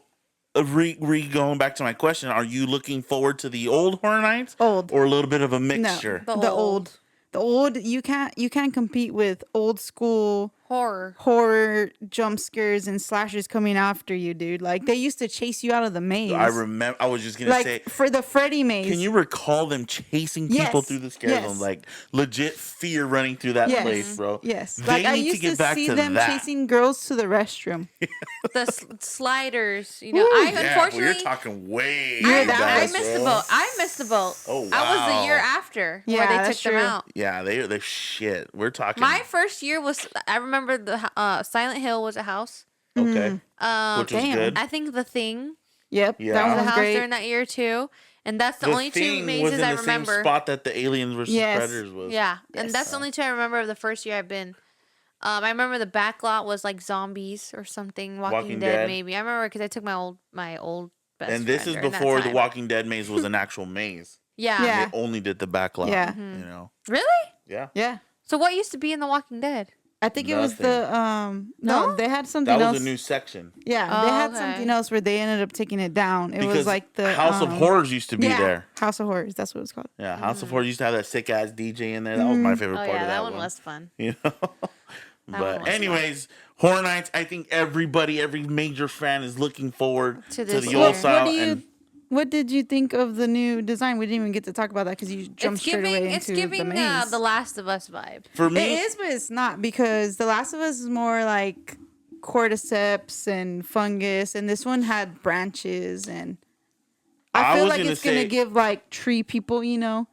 true. going back to my question, are you looking forward to the old Horror Nights? Old. Or a little bit of a No, mixture? the old. The old, you can't compete with old school horror jump scares and slashers coming after you, dude. Like they used to chase you out of the maze. I remember. I was just gonna say, like for the Freddy maze. can you recall them chasing people Yes, through the scare zone? yes. Like legit fear running through that Yes, place, bro. yes. They Like I need used to get to back see to them that. chasing girls to the restroom. The sliders. You know, I Yeah, well, unfortunately. you're talking way. You're back, that I missed the bro. boat. I missed the boat. Oh, I was the year wow. after Yeah, where they that's took them true. out. Yeah, they're shit. We're talking. My first year was. I remember the Silent Hill was a house. okay, which was damn. good. I think The Thing Yep, Yeah. that was one a was house great. during that year too, and that's the only two Thing was mazes in I the remember. same spot that the Aliens versus Yes. Predators was. Yeah, and Yes. that's the only two I remember of the first year I've been. I remember the back lot was like zombies or something, Walking Dead, Dead. maybe. I remember because I took my old best And this friend is during that before the time. Walking Dead maze was an actual maze. Yeah. Yeah. They only did the back lot. Yeah. You know. Really? Yeah. Yeah. So what used to be in The Walking Dead? I think it was the No? they had something That else. was a new section. Yeah, Oh, they had okay. something else where they ended up taking it down. It Because was like the House of Horrors used to be yeah, there. House of Horrors. That's what it was called. Yeah, House of Horrors used to have that sick ass DJ in there. That was my favorite Oh part yeah, of that one was fun. You know. one But was anyways, Horror Nights. I think every major fan is looking forward To to this the year. old What style. do you And What did you think of the new design? We didn't even get to talk about that because you jumped straight away It's into giving the maze. The Last of Us vibe. for It me, is, but it's not because The Last of Us is more like cordyceps and fungus, and this one had branches. And I I feel was like gonna it's gonna say- give like tree people, you know.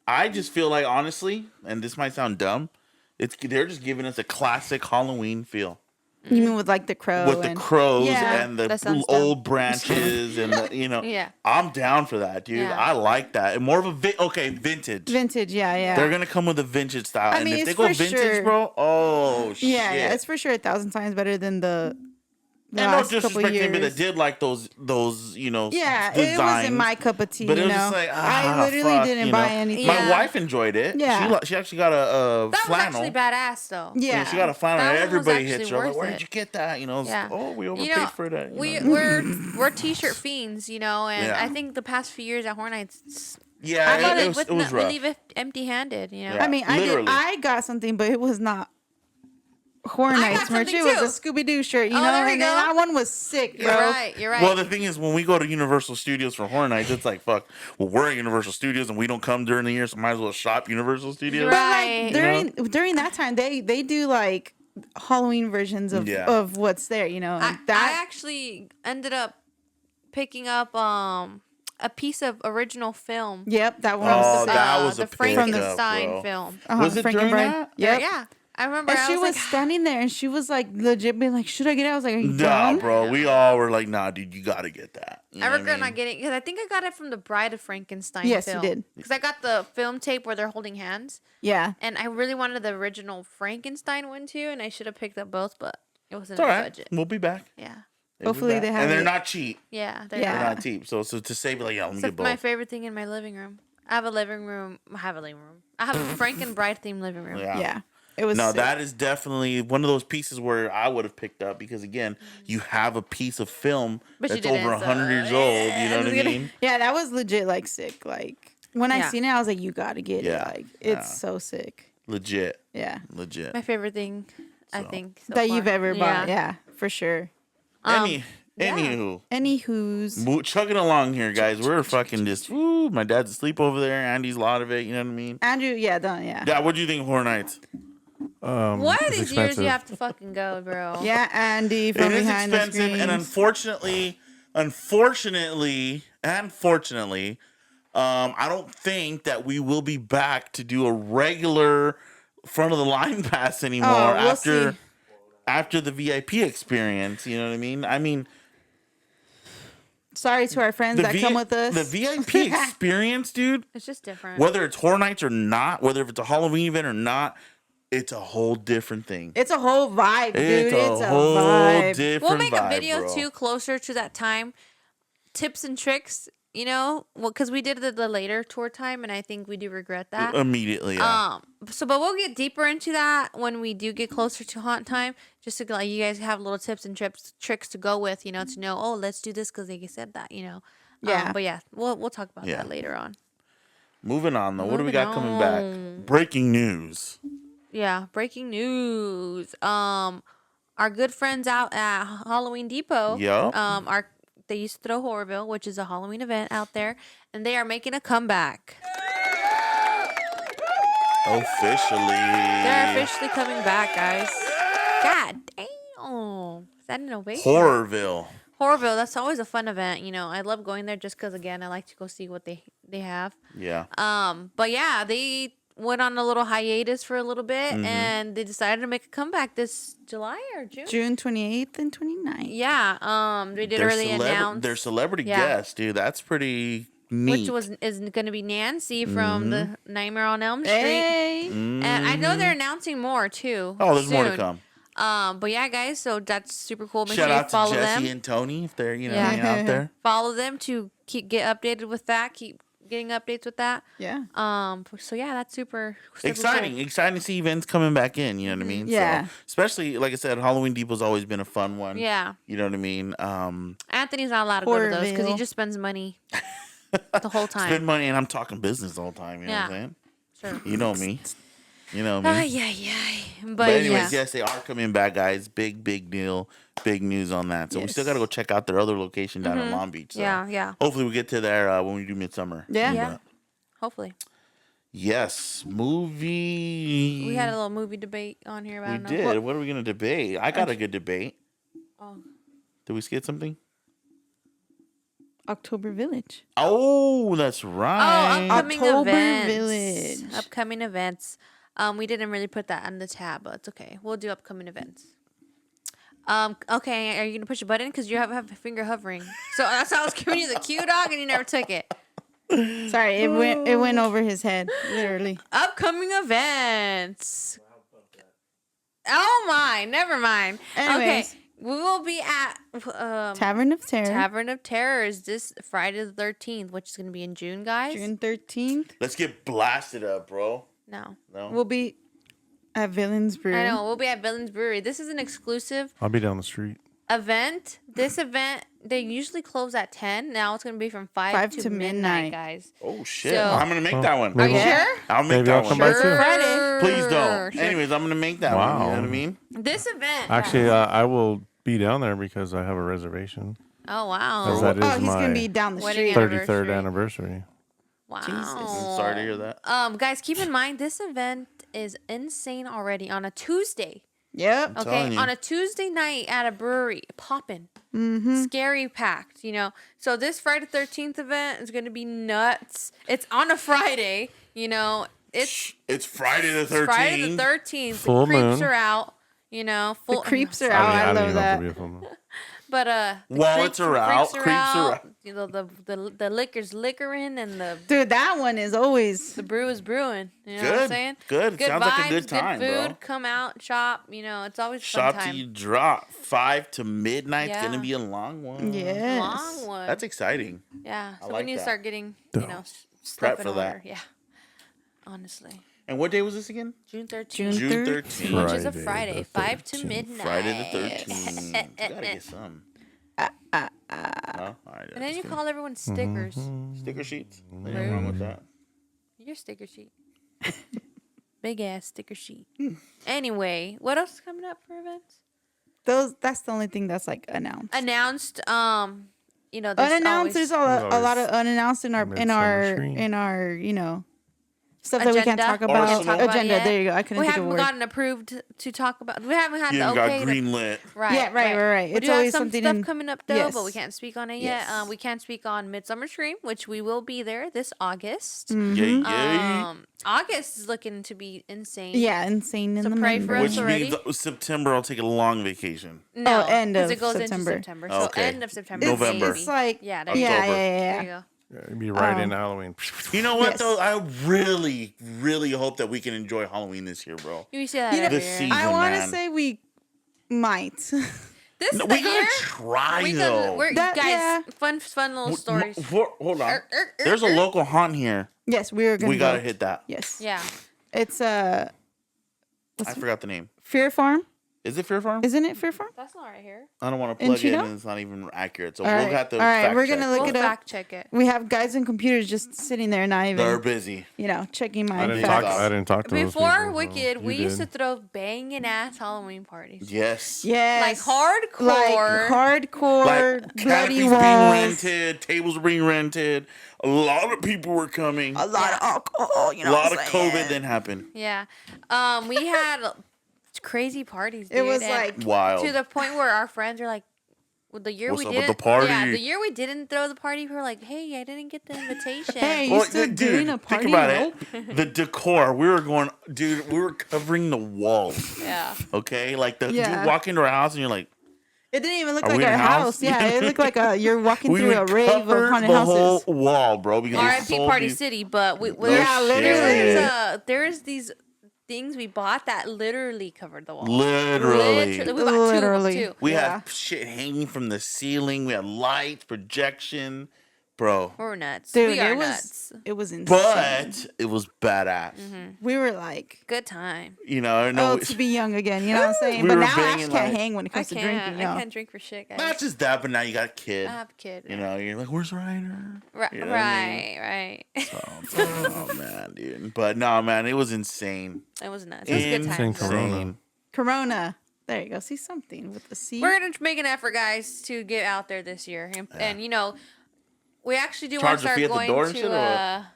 I just feel like honestly, and this might sound dumb, they're just giving us a classic Halloween feel. You mean with like the crow With the and crows Yeah, and the that sounds dumb. old branches and the, Yeah. I'm down for that, dude. Yeah. I like that. And more of a vintage. vintage? Yeah, yeah. They're gonna come with a vintage style, I and mean, if they it's go for vintage, sure. bro, oh shit! yeah, yeah. It's for sure 1,000 times better than the and no last couple disrespect to years. anybody that did like those Yeah, designs. it wasn't my cup of tea. But it you was know, just like I literally fuck, didn't you buy know. anything. Yeah. My wife enjoyed it. Yeah. She actually got a That was flannel. actually badass though. Yeah, She got a flannel. That And one was everybody actually hits her. Like, worth where it. did you get that? You know, it's, Yeah. oh, we overpaid You know, for that. You we know? we're t-shirt fiends, you know, and Yeah. I think the past few years at Horror Nights, Yeah, I got it it was with rough. we leave it empty-handed, you know. Yeah. I mean, Literally. I got something, but it was not Horror I Nights got merch. something It was a Scooby Doo shirt, you Oh, know, there we and then go. that one was sick, bro. You're right. You're right. Well, the thing is, when we go to Universal Studios for Horror Nights, it's like, fuck, well, we're at Universal Studios and we don't come during the year, so might as well shop Universal Studios. Right. But like You during that time, they do like Halloween versions of Yeah. of what's there, you know. I And that actually ended up picking up a piece of original film. yep, that one. Oh, was sick. that was the a pickup, Frankenstein bro. film. Was it during Frankenbride. that? Yep. Yeah. I remember And I she was was like, standing there, and she was like legit being like, "Should I get it?" I was like, "Are you Nah, dumb?" bro. We all were like, nah, dude, you gotta get that. You I know what regret mean? not getting because I think I got it from the Bride of Frankenstein Yes, you film. did. Because I got the film tape where they're holding hands, Yeah, and I really wanted the original Frankenstein one too, and I should have picked up both, but it wasn't It's all in the right. budget. We'll be back. Yeah, They'll be Hopefully back. they have And they're it. not cheap. yeah, Yeah. They're not cheap. So to save it, like, yeah, let me Except get my both. favorite thing in my living room. I have a living room. I have a living room. I have a Frankenbride themed living room. Yeah. yeah. It was No, sick. that is definitely one of those pieces where I would have picked up because again, you have a piece of film But you that's over didn't, 100 years old. You know what I mean? Yeah, that was legit like sick. Like when I Yeah. seen it, I was like, "You gotta get Yeah. it!" Like it's Yeah. so sick. Legit, Yeah, legit. My favorite thing, I So. think, so that far. you've ever bought. Yeah, for sure. Anywho, Anywho's. chugging along here, guys. We're fucking just. Woo, my dad's asleep over there. Andy's a lot of it. You know what I mean? Andrew, yeah, done, yeah. Dad, what do you think of Horror Nights? One of it's these years expensive. you have to fucking go, bro. Yeah, Andy from It is behind the expensive, screens. and unfortunately, I don't think that we will be back to do a regular front of the line pass anymore we'll after see. after the VIP experience. You know what I mean? I mean, Sorry to our friends that come with us. the VIP experience, dude. It's just different. Whether it's Horror Nights or not, whether if it's a Halloween event or not, it's a whole different thing. It's a whole vibe, dude. It's a whole vibe. different We'll make a vibe, video bro. too closer to that time. Tips and tricks you know, well, because we did the later tour time, and I think we do regret that. Immediately, yeah. But we'll get deeper into that when we do get closer to haunt time, just to like you guys have little tips and tricks to go with, you know, to know, oh, let's do this because they said that, you know. Yeah. But yeah, we'll talk about Yeah. that later on. Moving on, though. What do we Moving got coming back? on. Breaking news. Yeah, breaking news. Our good friends out at Halloween Depot. Yup. They used to throw Horrorville, which is a Halloween event out there, and they are making a comeback. Officially. They're officially coming back, guys. God damn. Is that an ovation? Horrorville. Horrorville, that's always a fun event. You know, I love going there just because, again, I like to go see what they have. Yeah. But yeah, they went on a little hiatus for a little bit, Mm-hmm. and they decided to make a comeback this July or June. June 28th and 29th. Yeah, they did early announce. Their celebrity Yeah. guest, dude. That's pretty neat. which is going to be Nancy from the Nightmare on Elm Street. Hey. And I know they're announcing more too. Oh, there's more to soon. come. But yeah, guys, so that's super cool. Make Shout sure you out to follow Jesse them. and Tony if they're Yeah. out there. Follow them to get updated with that. Keep getting updates with that. Yeah. So yeah, that's super Exciting. cool. Exciting to see events coming back in, you know what I mean? Yeah. So, especially, like I said, Halloween Depot's always been a fun one. Yeah. You know what I mean? Anthony's not allowed to go to those because he Horrorville. just spends money the whole time. Spend money, and I'm talking business the whole time, you know what I'm Yeah. saying? Sure. You know me. You know me. Yeah. But, But anyways, yeah. yes, they are coming back, guys. Big deal. Big news on that. So we still Yes. got to go check out their other location down in Long Beach. So Yeah. hopefully we get to there when we do Midsummer. Yeah. Yeah. But Hopefully. yes, movie. We had a little movie debate on here. But I We don't know. did. What are we going to debate? I got a good debate. Oh. Did we skip something? October Village. Oh, that's right. Upcoming October events. Village. Upcoming events. We didn't really put that on the tab, but it's okay. We'll do upcoming events. Okay, are you gonna push a button because you have a finger hovering? So that's how I was giving you the cue, dog, and you never took it. Sorry, it went over his head, literally. Upcoming events. Oh my, never mind. Anyways. Okay, we will be at Tavern of Terror. Tavern of Terrors this Friday the 13th, which is gonna be in June, guys. June 13th. Let's get blasted up, bro. No. No. We'll be at Villains Brewery. I know, we'll be at Villains Brewery. This is an exclusive I'll be down the street. event. This event, they usually close at 10. Now it's going to be from 5 to midnight, guys. Oh shit! So- I'm gonna make that one. Are maybe you we'll- sure? I'll make Maybe that I'll one. come by too. Friday. Please don't. Sure. Anyways, I'm gonna make that one. You know Wow. what I mean? This event. Actually, I will be down there because I have a reservation. Oh, wow. Because that is Oh, he's my gonna be down the Wedding street. 33rd anniversary. anniversary. Wow. I'm sorry to hear that. Guys, keep in mind, this event is insane already on a Tuesday. Yep. Okay, telling you. on a Tuesday night at a brewery, popping, scary packed, you know. So this Friday 13th event is gonna be nuts. It's on a Friday, you know. It's Friday the 13th. Friday the 13th. Full the creeps moon. are out, you know. The Full creeps are I, out. mean, I, I don't love even know if that. it'll be a full moon. But Wallets are out, creeps are out. You know, the liquor's liquoring and the Dude, that one is always. brew is brewing. You know what I'm Good. saying? Good. Sounds like a good time, good food. bro. Come out, shop. You know, it's always a Shop fun till time. you drop. 5 to midnight. It's Yeah. gonna be a long one. Yes. Long one. That's exciting. Yeah. So like we need to that. start getting, you know, Prep stuff in for that. order. Yeah. Honestly. And what day was this again? June 13th. June June 13th. 13th. Which is a Friday Friday, the 5 to 13th. midnight. Friday the 13th. Gotta get some. No? All right. And then you call everyone stickers. sticker sheets. Nothing wrong with that. Your sticker sheet. Big ass sticker sheet. Anyway, what else is coming up for events? That's the only thing that's like announced. Announced, you know, there's Unannounced. always There's a lot of unannounced in our Midsummer Screen. you know, stuff that we can't Agenda. talk Or about. some- Talk about Agenda. yet. There you go. I couldn't we think of a haven't word. gotten approved to talk about. We haven't had You the haven't okay. got green lit. Right, Yeah, right. We It's do have always some something stuff in- coming up though, but we Yes. can't speak on it Yes. yet. We can't speak on Midsummer Scream, which we will be there this August. Mm-hmm. Yay. August is looking to be insane. Yeah, insane in So the pray for membrane. us Which already? means September I'll take a long vacation. No, end 'cause of it goes September. into September. So Okay. end of September. November. maybe. It's like Yeah, there yeah, you yeah, go. October. yeah, There you yeah. go. Yeah, it'd be right Oh. in Halloween. You know what Yes. though? I really, really hope that we can enjoy Halloween this year, bro. You say that You know, every This year. season, I want to man. say we might. This No, is the we gotta year. try We though. got, we're, That- guys, yeah. fun little stories. Hold on. There's a local haunt here. Yes, we were gonna. We gotta go. hit that. Yes. Yeah. It's I forgot the name. Fear Farm, Is it Fear Farm? isn't it? Fear Farm. That's not right here. I don't want to In plug it in Chino? and it's not even accurate. So All we'll right. have to All right, fact we're check. gonna look We'll it up. fact check it. We have guys and computers just sitting there, not They're even, busy. checking my I didn't facts. talk. I didn't talk to those Before people, so Wicked, you we used to did. throw banging ass Halloween parties. Yes. Yes, Like hardcore. hardcore, Like bloody canopies walls, being rented, tables were being rented. A lot of people were coming. a lot of alcohol. You A know, lot what of I'm saying? COVID then happened. Yeah. We had crazy parties, dude. It was and like Wild. to the point where our friends are like, well, the year What's we up with didn't the party? Yeah, the year we didn't throw the party, we were like, hey, I didn't get the invitation. Hey, you Well, still dude, doing a party? think about Nope. it. The decor, we were going, dude, we were covering the walls. Yeah. Okay, like you Yeah. walk into our house and you're like, It didn't even look Are like we in our a house. house? Yeah, it looked like you're walking we through a would rave of cover haunted the houses. whole wall, bro. Because they R.I.P. sold Party these- City, but we No Yeah, shit. literally. there's these things we bought that literally covered the wall. Literally. We bought Literally. two of them too. We Yeah. had shit hanging from the ceiling. We had lights, projection, bro. We're nuts. Dude, we are it was nuts. it was insane. But it was badass. We were like, Good time. You know, I know. to be young again. You know what I'm saying? We but were now Ash banging, can't like- hang when it I comes to can't. drinking. I No. can't drink for shit, guys. not just that, but now you got a kid. I have a kid. You know, you're like, where's Ryder? Right, You know what I right, right. Oh man, dude. But no, man, it was insane. It was nuts. It was a good Insane time. Corona. Corona. There you go. See something with the C. We're gonna make an effort, guys, to get out there this year, and you know, we actually do want Charge to the start fee at the going door and shit, or to.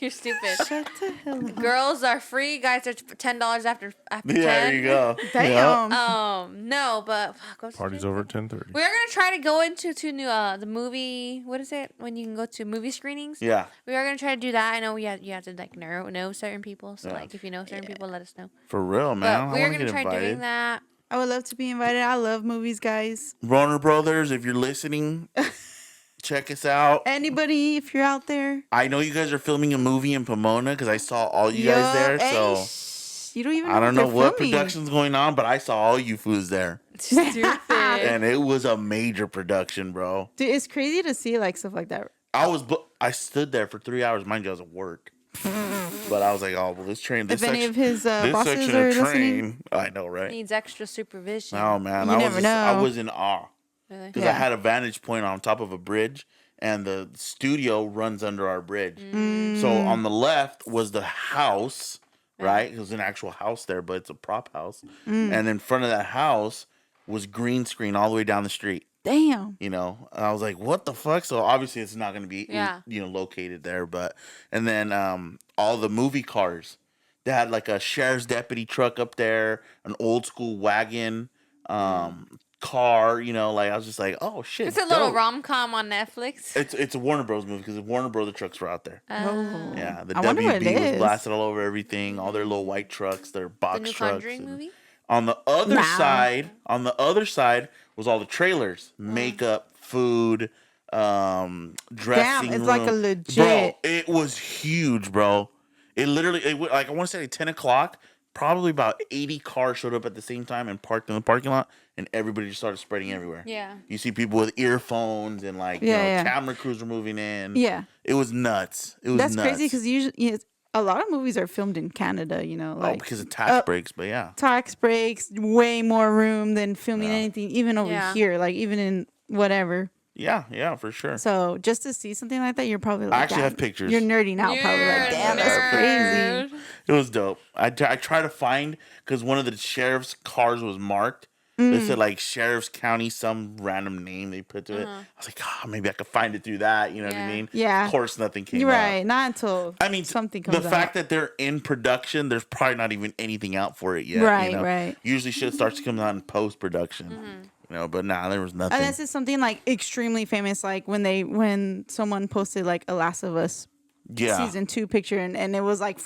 You're stupid. Shut the hell up. Girls are free. Guys are $10 after Yeah, 10. there you go. Damn. No, but fuck, what's the Party's name? over at 10:30. We are gonna try to go into new the movie. What is it when you can go to movie screenings? Yeah, We are gonna try to do that. I know you have to like know certain people. So Yeah. like if you know certain people, let us know. for real, man. But we I are want to gonna get try invited. doing that. I would love to be invited. I love movies, guys. Warner Brothers, if you're listening, check us out. Anybody, if you're out there. I know you guys are filming a movie in Pomona because I saw all you guys there. So You don't even know I don't know what they're filming. production's going on, but I saw all you fools there, Stupid. and it was a major production, bro. Dude, it's crazy to see like stuff like that. I stood there for 3 hours. Mind you, I was at work, but I was like, oh well, this train, this If any section, of his this bosses section are of listening. train, I know, right? Needs extra supervision. Oh man, You I never was I know. was in awe. Really? Because Yeah. I had a vantage point on top of a bridge, and the studio runs under our bridge. Mm. So on the left was the house, right? It was an actual house there, but it's a prop house. Mm. And in front of that house was green screen all the way down the street. Damn. You know, and I was like, "What the fuck?" So obviously, it's not going to be, Yeah. located there. But and then all the movie cars, they had like a sheriff's deputy truck up there, an old school wagon, car. You know, like I was just like, "Oh shit!" It's a little dope." rom com on Netflix. It's a Warner Bros. movie because the Warner Bros. trucks were out there. Oh. Yeah, the I wonder what it WB was is. blasted all over everything. All their little white trucks, their The box new trucks. Conjuring and- movie. On the other Nah. side was all the trailers, makeup, food, dressing it's like a room. legit- Bro, it was huge, bro. It literally, like I want to say at 10 o'clock, probably about 80 cars showed up at the same time and parked in the parking lot, and everybody just started spreading everywhere. Yeah. You see people with earphones and like Yeah. camera crews were moving in. Yeah. It was nuts. It was That's nuts. crazy because usually a lot of movies are filmed in Canada, like because of tax breaks, but yeah. tax breaks, way more room than filming Yeah. anything, even over Yeah. here, like even in whatever. Yeah, for sure. So just to see something like that, you're probably like, I actually damn, have pictures. You're nerding out, probably You're like, a damn, that's crazy. nerd. It was dope. I try to find because one of the sheriff's cars was marked. They said like Sheriff's County, some random name they put to it. I was like, maybe I could find it through that. You know what I Yeah. mean? Yeah. Of course, nothing came You're up. right. Not until I mean, something the comes out. fact that they're in production, there's probably not even anything out for it yet. Right, you know? right. Usually, shit starts to come out in post production. You know, but nah, there was nothing. Unless it's something like extremely famous, like when someone posted like a Last of Us yeah. season 2 picture, and it was like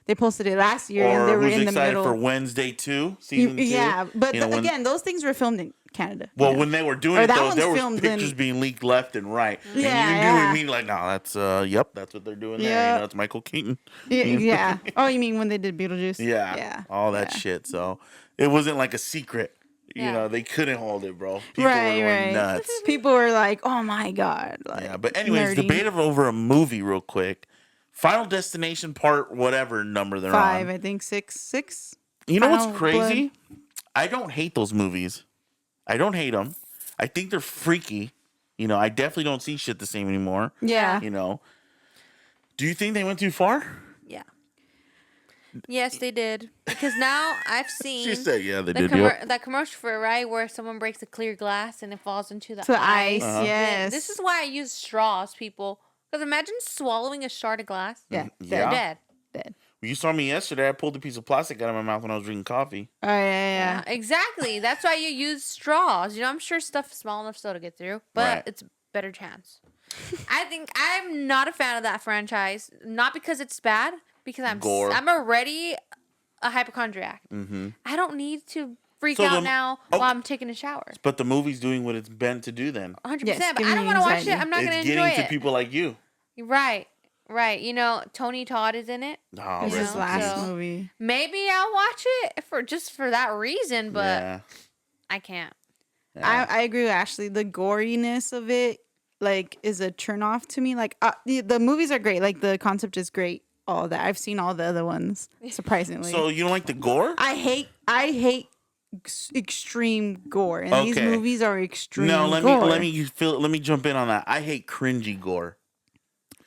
they posted it last year, and Or they were who's in the excited middle. for Wednesday 2, season 2? Yeah, but You know, when- again, those things were filmed in Canada. Well, you know? when they were doing Or it, that though, one's there was filmed pictures in- being leaked left and right. Yeah, and you yeah. knew like, no, that's yep, that's what they're doing there. Yeah. You know, it's Michael Keaton. Yeah. Oh, you mean when they did Beetlejuice? Yeah, Yeah. all that Yeah. shit. So it wasn't like a secret. You Yeah. know, they couldn't hold it, bro. People were Right, going right. nuts. People were like, "Oh my god!" Like, Yeah, but anyways, nerdy. debate over a movie real quick. Final Destination Part whatever number they're 5, on. I think 6. You know what's Final crazy? I don't hate those movies. I don't hate them. I think they're freaky. You know, I definitely don't see shit the same anymore. Yeah. You know, do you think they went too far? Yeah. Yes, they did. Because now I've seen She said, "Yeah, they the did." Yep. that commercial for it, right, where someone breaks a clear glass and it falls into the To ice. ice, Uh-huh. yes. This is why I use straws, people. Because imagine swallowing a shard of glass. Yeah, Yeah. You're dead. dead. You saw me yesterday. I pulled a piece of plastic out of my mouth when I was drinking coffee. Oh yeah, Yeah, exactly. That's why you use straws. You know, I'm sure stuff is small enough still to get through, but Right. it's better chance. I think I'm not a fan of that franchise. Not because it's bad, because Gore. I'm already a hypochondriac. Mm-hmm. I don't need to freak So out now okay. while I'm taking a shower. But the movie's doing what it's meant to do. Then 100%. Yes, but giving I don't you want to watch anxiety. it. I'm not going it's to getting enjoy to it. people like you. Right. Right. You know, Tony Todd is in it. Oh, This You is rest know, in last peace. so- movie. Maybe I'll watch it for that reason, but Yeah. I can't. Yeah. I agree with Ashley. The goriness of it, like, is a turn off to me. Like, the movies are great. Like, the concept is great. All that I've seen all the other ones. Surprisingly, So you don't like the gore? I hate extreme gore, and these Okay. movies are extreme. No, let gore. me jump in on that. I hate cringy gore.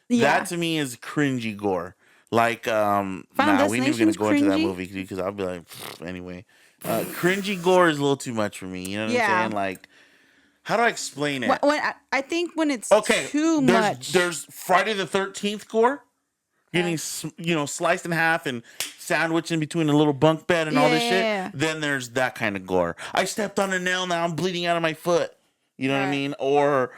Yeah. That to me is cringy gore. Like we ain't even gonna Destination's go into that cringy? movie because I'll be like, "Pfft," anyway. Cringy gore is a little too much for me. You know what Yeah. I'm saying? Like, how do I explain it? When I think when it's Okay, too there's, much. There's Friday the 13th gore, getting sliced in half and sandwiched in between a little bunk bed and all this shit. Yeah. Then there's that kind of gore. I stepped on a nail, now I'm bleeding out of my foot. You know what I Right. mean? Or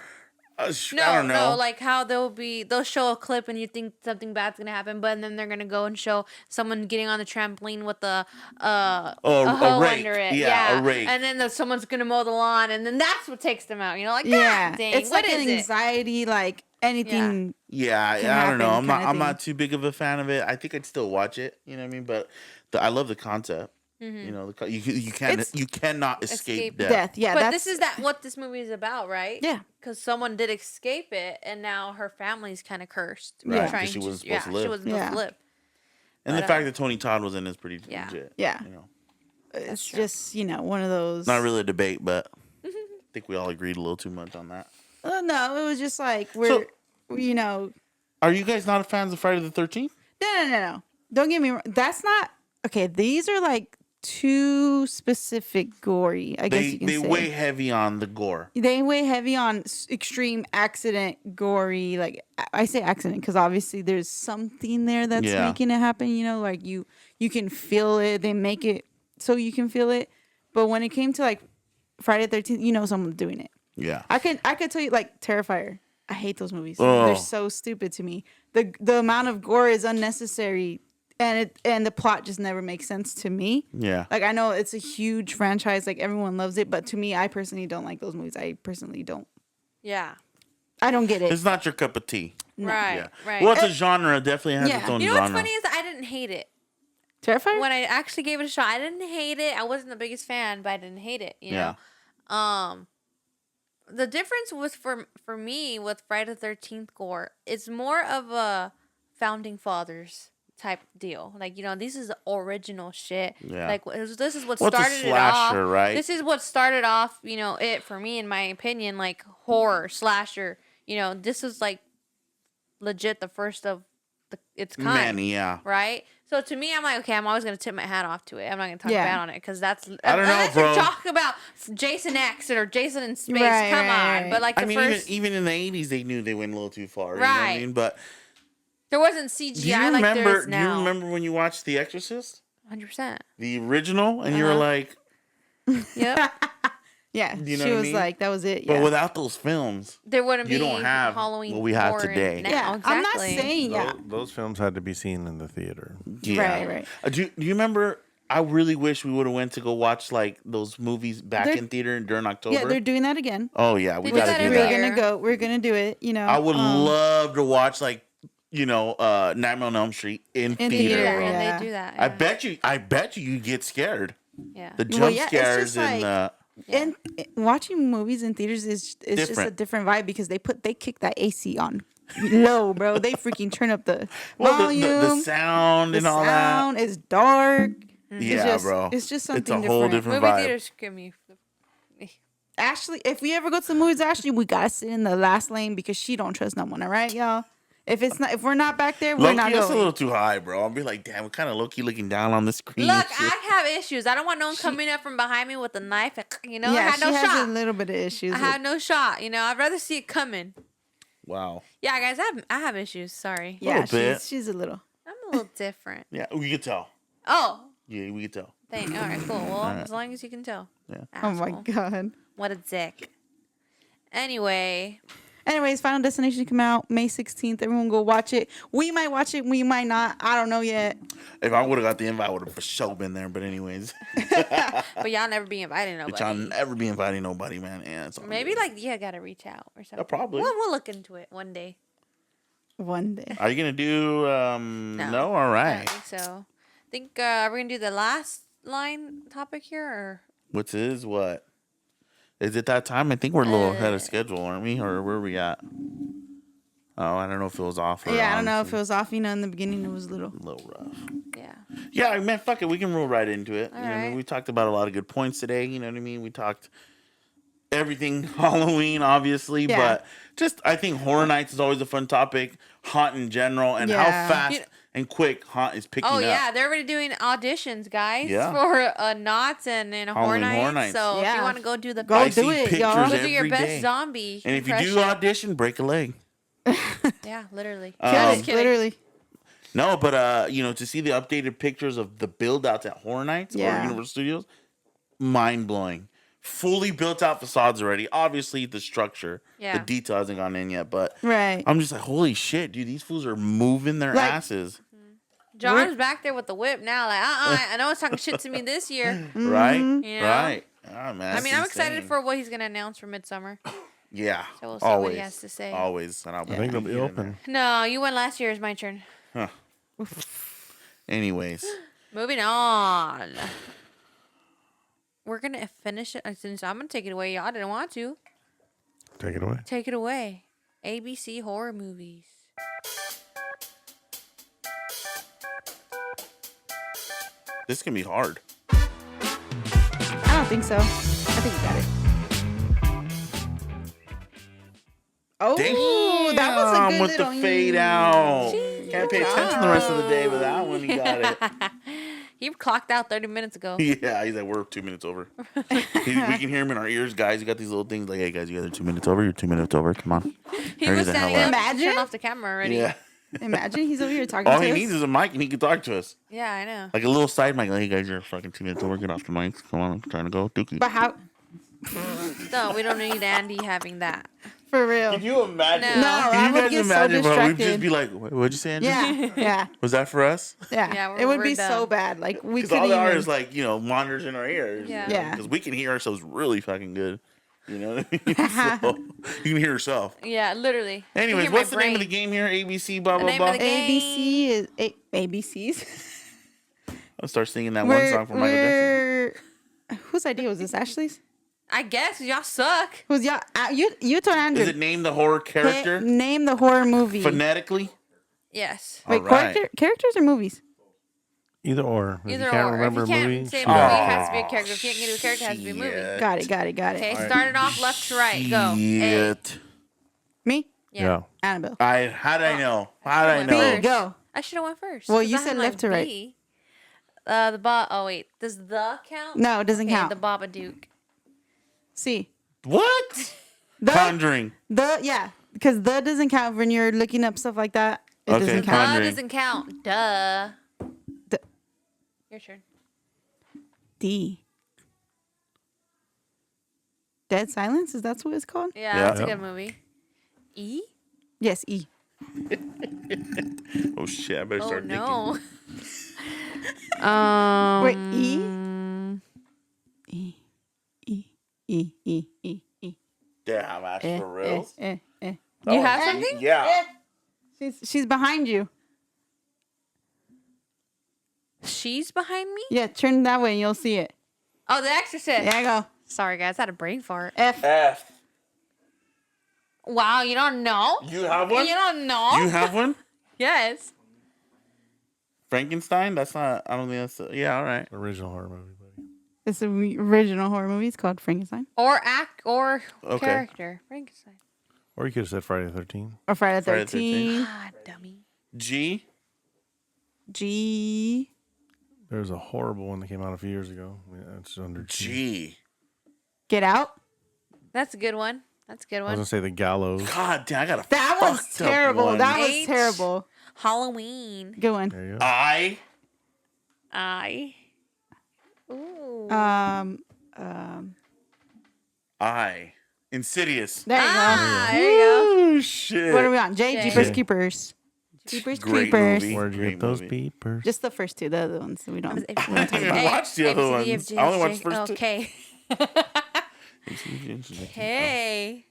I don't know. No, like how they'll show a clip and you think something bad's gonna happen, but then they're gonna go and show someone getting on the trampoline with a a hole rake. under it. Yeah, a rake. And then someone's gonna mow the lawn, and then that's what takes them out. You know, like yeah, God dang, it's what like an is it? anxiety, like anything. Yeah, can I don't know. happen kinda I'm not thing. too big of a fan of it. I think I'd still watch it. You know what I mean? But I love the concept. You know, you can't It's- you cannot escape Escape death. Death. Yeah, But that's this is what this movie is about, right? Yeah. Because someone did escape it, and now her family's kind of cursed. Right, 'cause trying she wasn't supposed to She live. wasn't supposed Yeah. to live. And the But, fact that Tony Todd was in is pretty Yeah. legit. Yeah. You know, it's true. just one of those. not really a debate, but I think we all agreed a little too much on that. No, it was just like Are you guys not fans of Friday the 13th? No. Don't get me wrong. That's not okay. These are like too specific gory. I guess you can They say. weigh heavy on the gore. They weigh heavy on extreme accident, gory. Like I say accident because obviously there's something there that's Yeah. making it happen. You know, like you can feel it. They make it so you can feel it. But when it came to like Friday the 13th, someone's doing it. Yeah. I could tell you like Terrifier. I hate those movies. Oh. They're so stupid to me. The amount of gore is unnecessary, and the plot just never makes sense to me. Yeah. Like I know it's a huge franchise, like everyone loves it, but to me, I personally don't like those movies. I personally don't. Yeah. I don't get it. It's not your cup of tea. Right. Yeah. Right. Well, it's a genre. It definitely has Yeah. its own You know what's genre. funny is I didn't hate it. Terrifier. When I actually gave it a shot, I didn't hate it. I wasn't the biggest fan, but I didn't hate it. You know. The difference was for me with Friday the 13th gore, it's more of a founding fathers type deal. Like, this is the original shit. Yeah. Like this is what Well, it's a started it off. slasher, right? This is what started off, it for me in my opinion, like horror slasher. This was like legit the first of its kind. Many, yeah. Right? So to me, I'm like, okay, I'm always going to tip my hat off to it. I'm not going to talk Yeah. bad on it because that's... I don't know, unless bro. you talk about Jason X or Jason in space, Right, come right, on. right. But like the I mean, first... even in the 80s, they knew they went a little too far. You know what I Right. mean? But there wasn't CGI do you like there remember? is Do you now. remember when you watched The Exorcist, 100%. the original, and you were Uh-huh. like, Yep. Yeah, You know she what I was mean? like, that was it. but Yeah, without those films, There wouldn't You be don't have Halloween what we have horror today. now. yeah. Exactly. I'm not saying Those films had to be seen in the theater. yeah. Right. Do you remember? I really wish we would have went to go watch like those movies back They're- in theater during October. Yeah, they're doing that again. Oh yeah, we They do gotta that do every that. year. We're gonna go. We're gonna do it. I would um, love to watch like Nightmare on Elm Street in In theater, theater, bro. And yeah. they do that. I yeah. bet you you'd get scared. Yeah. The Well, jump yeah, it's scares just and like- And watching movies in theaters is just a Different. different vibe because they kick that AC on low, bro. They freaking turn up the well, volume. the sound The and all sound is dark. Yeah, bro. It's just It's a something whole different. different Movie vibe. theaters scare me. Ashley, if we ever go to the movies, Ashley, we gotta sit in the last lane because she don't trust no one. All right, y'all. If we're not back there, we're Low-key, not that's a going. little too high, bro. I'll be like, damn, we're kind of low-key looking down on the screen. Look, and shit. I have issues. I don't want no one coming up from behind me with a knife. And, I Yeah, had no she has shot. a little bit of issues. I had no shot. I'd rather see it coming. Wow. Yeah, guys, I have issues. Sorry. yeah, little bit. she's a little. I'm a little different. Yeah, we can tell. Oh, Yeah, we can tell. all right, cool. Well, right. as long as you can tell. Yeah. Oh my Asshole. god. What a dick. Anyway, Anyways, Final Destination come out May 16th. Everyone go watch it. We might watch it. We might not. I don't know yet. If I would have got the invite, I would have for sure been there. But anyways, but y'all never be inviting but y'all nobody. never be inviting nobody, man. Yeah, it's all Maybe good. you gotta reach out or something. probably. We'll look into it one day. One day. Are you gonna do? No. All I right. don't think so. I think we're gonna do the last line topic here, or Which is what? Is it that time? I think we're a little ahead of schedule, aren't we? Or where are we at? Oh, I don't know if it was off or Yeah, I on. don't know if it was off. In the beginning it was a little. A little rough. yeah. Yeah, man, fuck it. We can roll right into it. All You know what I mean? right. We talked about a lot of good points today. You know what I mean? We talked everything Halloween, obviously, Yeah. but just I think Horror Nights is always a fun topic. Haunt in general, and how Yeah. fast and quick Haunt is picking Oh up. yeah, they're already doing auditions, guys, Yeah. for Knots and Horror Halloween Horror Nights. Nights. So if Yeah. you want to go do the Go I do see it, pictures y'all. go do every your best day. zombie And if you do impression. audition, break a leg. Yeah, literally. Yes, Just kidding. literally. No, but to see the updated pictures of the build outs at Horror Nights or Yeah. Universal Studios, mind blowing. Fully built out facades already. Obviously, the structure, Yeah. the detail hasn't gone in yet, but Right. I'm just like, holy shit, dude! These fools are moving their Like- asses, John's back there with the whip now. Like, I know it's talking shit to me this year. right? You know? Right. Oh, man, I mean, I'm that's excited insane. for what he's gonna announce for Midsummer. Yeah, So we'll see always. what he has to say. Always, and I'll I think they'll be in there. open. No, you went last year. It's my turn. Anyways, Moving on. We're gonna finish it. Since I'm gonna take it away, y'all didn't want to. Take it away. Take it away. ABC horror movies. this can be hard. I don't think so. I think you got it. Oh, Damn, that was a good with little the fade out. Jeez. Can't pay attention the rest of the day, but that one he got it. He clocked out 30 minutes ago. Yeah, he's like, we're 2 minutes over. We can hear him in our ears, guys. You got these little things like, hey, guys, you guys are 2 minutes over. You're 2 minutes over. Come on. He Hurry was the hell standing up. up. Imagine. Turned off the camera already. Yeah. Imagine he's over here talking All to he us. needs is a mic and he can talk to us. Yeah, I know. Like a little side mic. Like, hey, guys, you're fucking 2 minutes over. Get off the mic. Come on. I'm trying to go. Dookie. But how? No, we don't need Andy having that. For real. Can you imagine? No, I Can would you guys get so imagine, bro? We'd just distracted. be like, what'd you say, Andrew? Yeah, yeah, Was that for us? yeah. Yeah, it would we're be done. so bad. Like we Because couldn't all they are even. is like, monitors in our ears. Yeah. Yeah. Because we can hear ourselves really fucking good. You know what I mean? So, you can hear yourself. Yeah, literally. You can Anyways, hear my what's the name of the brain. game here? ABC, blah, The blah, name blah. of the game- ABC is ABCs. I'll start singing that one song from Michael Jackson. Whose idea was this? Ashley's? I guess 'cause y'all suck. Who's y'all? You told Andrew. Is it name the horror character Name the horror movie. phonetically? Yes. Wait, All right. characters or movies? Either or. If Either you can't or. remember If you a can't movie, say a shoot movie, it. it has to be a character. If you can't get a character, it has to be a movie. Shit. Got it. Okay, starting off left to right. Go. A. Shit. Me? Yeah. Annabelle. How did I know? How did I Went know? first. Go. I should have went first. Well, 'cause you I said had left to right. B. Oh wait, does the count? No, it doesn't Okay, count. the Babadook. C. What? The Conjuring. yeah, because the doesn't count when you're looking up stuff like that. It Okay, doesn't The count. Conjuring. doesn't count. Duh. The- Your turn. D. Dead Silence? Is that what it's called? Yeah, Yeah. that's a Yep. good movie. E? Yes, E. Oh shit! I better Oh start no. Wait, E? E. E. E. E. E. E. Damn, Ash, for real. You Oh, have gee, something? Yeah. She's behind you. She's behind me? Yeah, turn that way and you'll see it. Oh, The Exorcist. There you go. Sorry, guys. I had a brain fart. F. F. Wow, you don't know? You have one? You don't know? You have one? Yes. Frankenstein? That's not. I don't think that's. Yeah, all right. Original horror movie, buddy. It's an original horror movie. It's called Frankenstein. Or act or Okay. character. Frankenstein. Or you could have said Friday the 13th. Or Friday the Friday the 13th. Ah, dummy. G. G. There was a horrible one that came out a few years ago. Yeah, it's under G. G. Get Out. That's a good one. That's a good I was one. gonna say the Gallows. God damn, I got a That was fucked up terrible. one. That was H. terrible. Halloween. Good one. There you go. I. Ooh. I. Insidious. There you There you go. Oh shit. go. What are we on? J. J. Jeepers J. Creepers. Jeepers Great Creepers. movie. Where'd you Great get those movie. peepers? Just the first two. The other ones we don't. Hey, I didn't watch the other ABCD, ones. I only watched the first two. Okay. Hey.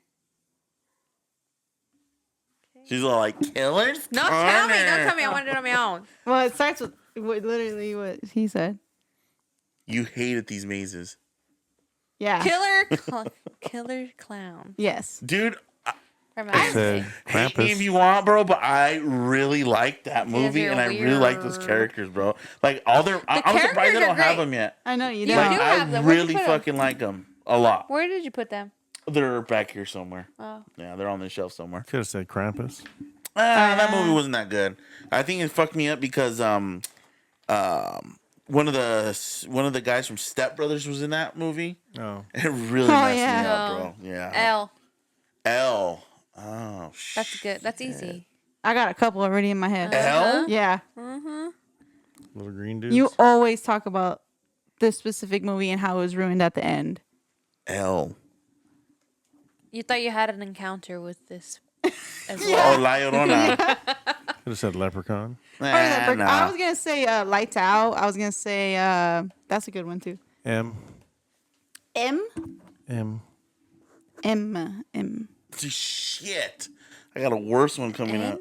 She's all like killers. No, tell me. Don't tell me. I want to do it on my own. Well, it starts with literally what he said. You hated these mazes, Yeah. Killer clown. Yes. dude. From I said Hate me if Krampus. you want, bro, but I really like that movie, are and I really like those weird. characters, bro. Like all their, I'm surprised characters they don't are have great. them yet. I know you You don't. Like do have I them. Where'd you really put 'em? fucking like them a lot. Where did you put them? They're back here somewhere. Oh. Yeah, they're on the shelf somewhere. Could have said Krampus. That movie wasn't that good. I think it fucked me up because one of the guys from Step Brothers was in that movie. Oh, It really Oh, messed yeah. me up, Oh. bro. Yeah. L. L. Oh shit. That's good. That's easy. I got a couple already in my head. L. Yeah. little green dudes. You always talk about this specific movie and how it was ruined at the end. L. You thought you had an encounter with this as Oh, well. La Llorona. Could have said Leprechaun. Nah, nah. I was gonna say Lights Out. I was gonna say that's a good one too. M. M. M. M. Shit. I got a worse one coming up.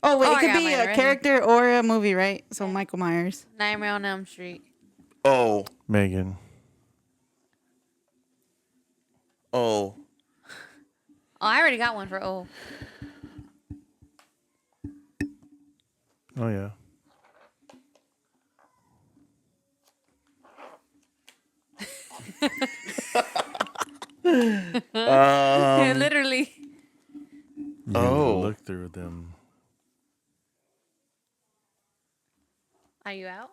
Oh wait, Oh, it I could got be mine a ready. character or a movie, right? So Michael Myers. Nightmare on Elm Street. Oh. Megan. Oh. Oh, I already got one for O. Oh yeah. Literally. You Oh. look through them. Are you out?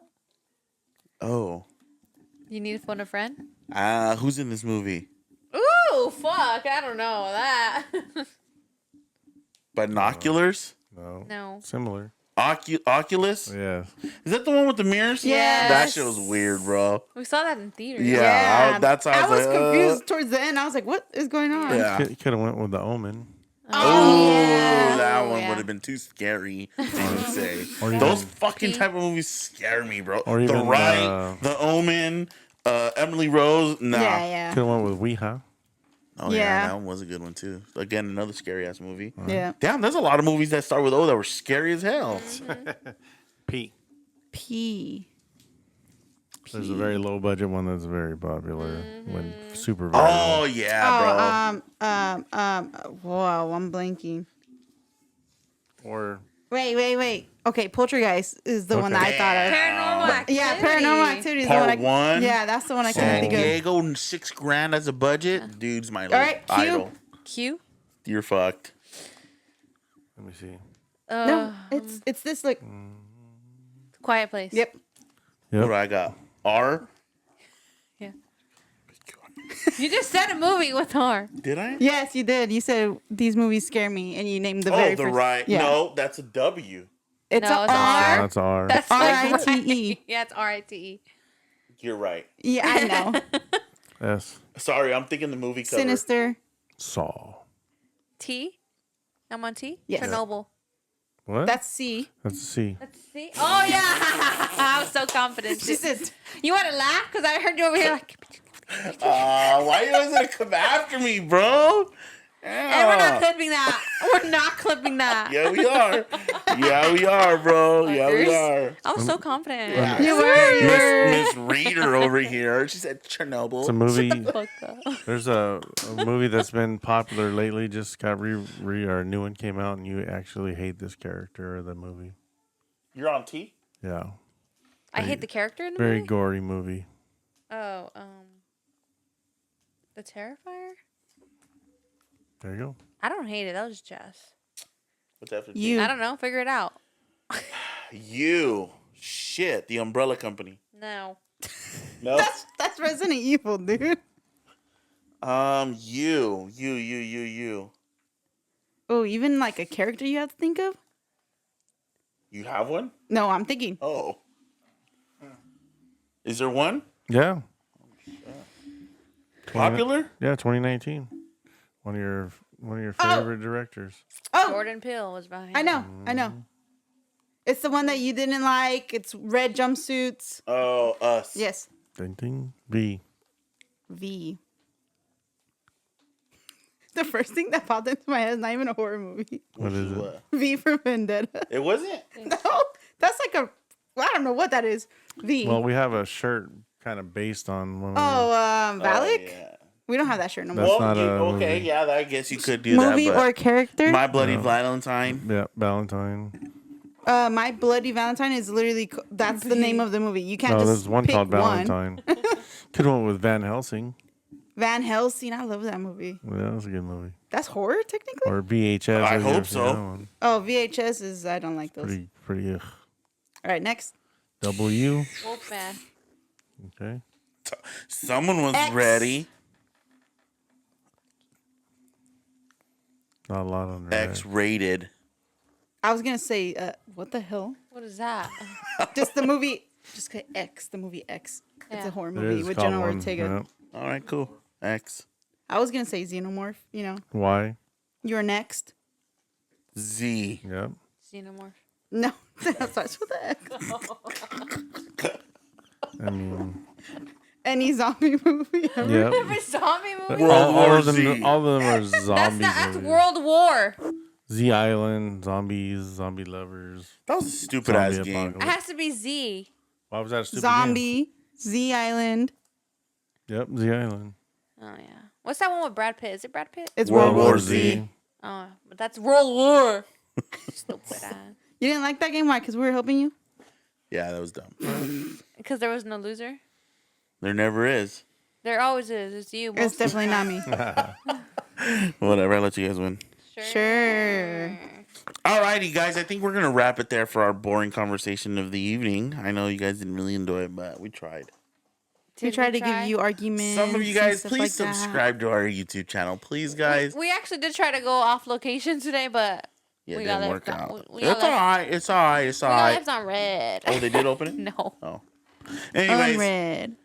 Oh. You need to phone a friend? Who's in this movie? Ooh, fuck. I don't know that. Binoculars? No. No. Similar. Oculus? Yeah. Is that the one with the mirrors? Yes. That shit was weird, bro. We saw that in theaters. Yeah. That's how I was like, confused towards the end. I was like, "What is going on?" Yeah. Could have went with the Omen. Oh, yeah. that Oh, one yeah. would have been too scary. I would say Or even- those fucking type of movies scare me, bro. Or The even, Rite, The Omen, Emily Rose. Nah. Yeah. Could have went with Ouija. Oh yeah, Yeah. that one was a good one too. Again, another scary ass movie. Yeah. Damn, there's a lot of movies that start with O that were scary as hell. P. P. There's a very low budget one that's very popular. When super Oh viral. yeah, Wow, I'm blanking. Or Wait. Okay, Poltergeist is the one that I Okay. thought of. Paranormal Activity. Yeah, Paranormal Activity is Part the one. one. Yeah, that's the one I San couldn't think of. Diego, $6,000 as a budget. Dude's my right, Q. idol. Q? You're fucked. let me see. No, it's this like. Quiet Place. Yep. What do I got? R. Yeah. You just said a movie with R. Did I? Yes, you did. You said these movies scare me, and you named the Oh, very the first. right. Yeah. No, that's a W. It's No, a it's R. That's R. That's R-I-T-E. Yeah, it's R-I-T-E. You're right. Yeah, I know. S. Sorry, I'm thinking the movie cover. Sinister. Saw. T? I'm on T? Yes. Chernobyl. What? That's C. That's C. Let's see. Oh, yeah. I was so confident. She said, You want to laugh? Because I heard you over here like... Why you always gonna come after me, bro? And we're not clipping that. We're not clipping that. Yeah, we are. Yeah, we are, bro. Yeah, we Fuckers. are. I was so confident. Yeah. You were. Miss Reader over here. She said Chernobyl. It's a movie. Fuck up. There's a movie that's been popular lately. Just got or a new one came out, and you actually hate this character of the movie. You're on T? Yeah, I hate the character in the very movie. gory movie. Oh, The Terrifier? There you go. I don't hate it. That was Jess. What's that for T? You. I don't know. Figure it out. You. Shit. The Umbrella Company. No. No. That's Resident Evil, dude. You. Oh, even like a character you have to think of? You have one? No, I'm thinking. Oh. Is there one? Yeah. Popular? Yeah, 2019. One of your favorite directors. Oh, Jordan Peele was behind I it. know. It's the one that you didn't like. It's red jumpsuits. Oh, Us. Yes. Ding ding. V. V. The first thing that popped into my head is not even a horror movie. What is it? What? V for Vendetta. It wasn't? No, that's like a. I don't know what that is. V. Well, we have a shirt kind of based on one of Valak? Oh, yeah. We don't have that shirt no more. That's Well, not a okay, movie. yeah, I guess you could do Movie that. or character? My Bloody Valentine. Yeah, Valentine. My Bloody Valentine is literally that's the name of the movie. You can't No, just there's one pick called one. Valentine. Could have went with Van Helsing. Van Helsing. I love that movie. Yeah, that was a good movie. That's horror technically. Or VHS. I have you hope ever seen so. that one? Oh, VHS is. I don't like those. Pretty. All right, next. W. Wolfman. Okay. Someone was X. ready. Not a lot on there. X-rated. I was gonna say, what the hell? What is that? Just the movie. Just X. The movie X. It's Yeah. a horror There movie is with called Jenna one, Ortega. yeah. All right, cool. X. I was gonna say Xenomorph. You know, Why? you're next. Z. Yep. Xenomorph. No, that starts with an X. I mean, Any zombie movie ever. yep. Every zombie movie? World all War of them, Z. all of them are That's zombies. not. That's movies. World War. Z Island, zombies, zombie lovers. That was a stupid ass Zombie game. It apocalypse. has to be Z. Why was that a stupid game? Zombie. Z Island. Yep, Z Island. Oh yeah. What's that one with Brad Pitt? Is it Brad Pitt? It's World World War War Z. Z. Oh, but that's World War. Stupid ass. You didn't like that game? Why? Because we were helping you? Yeah, that was dumb. Because there was no loser. There never is. There always is. It's you. It's most of the definitely not me. Whatever. I'll let you guys win. time. Sure. Alrighty, guys. I think we're gonna wrap it there for our boring conversation of the evening. I know you guys didn't really enjoy it, but we tried. We Did try to try? give you arguments. Some of you and guys, stuff please like that. subscribe to our YouTube channel, please, guys. We actually did try to go off location today, but Yeah, it we got didn't left work on- out. we got It's left- alright. It's alright. It's we got alright. left on red. Oh, they did open it. No. Oh. Anyways, Unread.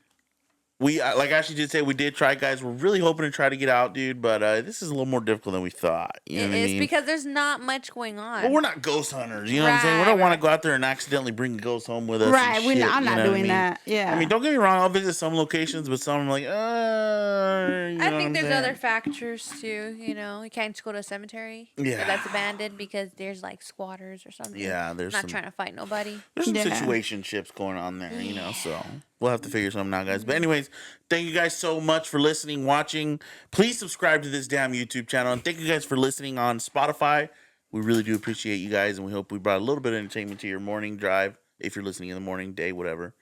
we like Ashley did say, we did try, guys. We're really hoping to try to get out, dude, but this is a little more difficult than we thought. You know It what I is mean? because there's not much going on. Well, we're not ghost hunters. You know what I'm saying? We Right, don't want to right. go out there and accidentally bring a ghost home with us. and Right. shit, I'm you not know what I doing mean? that. Yeah. I mean, don't get me wrong. I'll visit some locations, but some I'm like, I think there's other factors too. You know, you can't just go to a cemetery Yeah. that's abandoned because there's like squatters or something. Yeah, there's not some- trying to fight nobody. There's some Yeah. situationships going on there, you know, so we'll have to figure something out, guys. But anyways, thank you guys so much for listening, watching. Please subscribe to this damn YouTube channel. And thank you guys for listening on Spotify. We really do appreciate you guys, and we hope we brought a little bit of entertainment to your morning drive, if you're listening in the morning, day, whatever.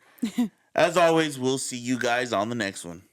As always, we'll see you guys on the next one.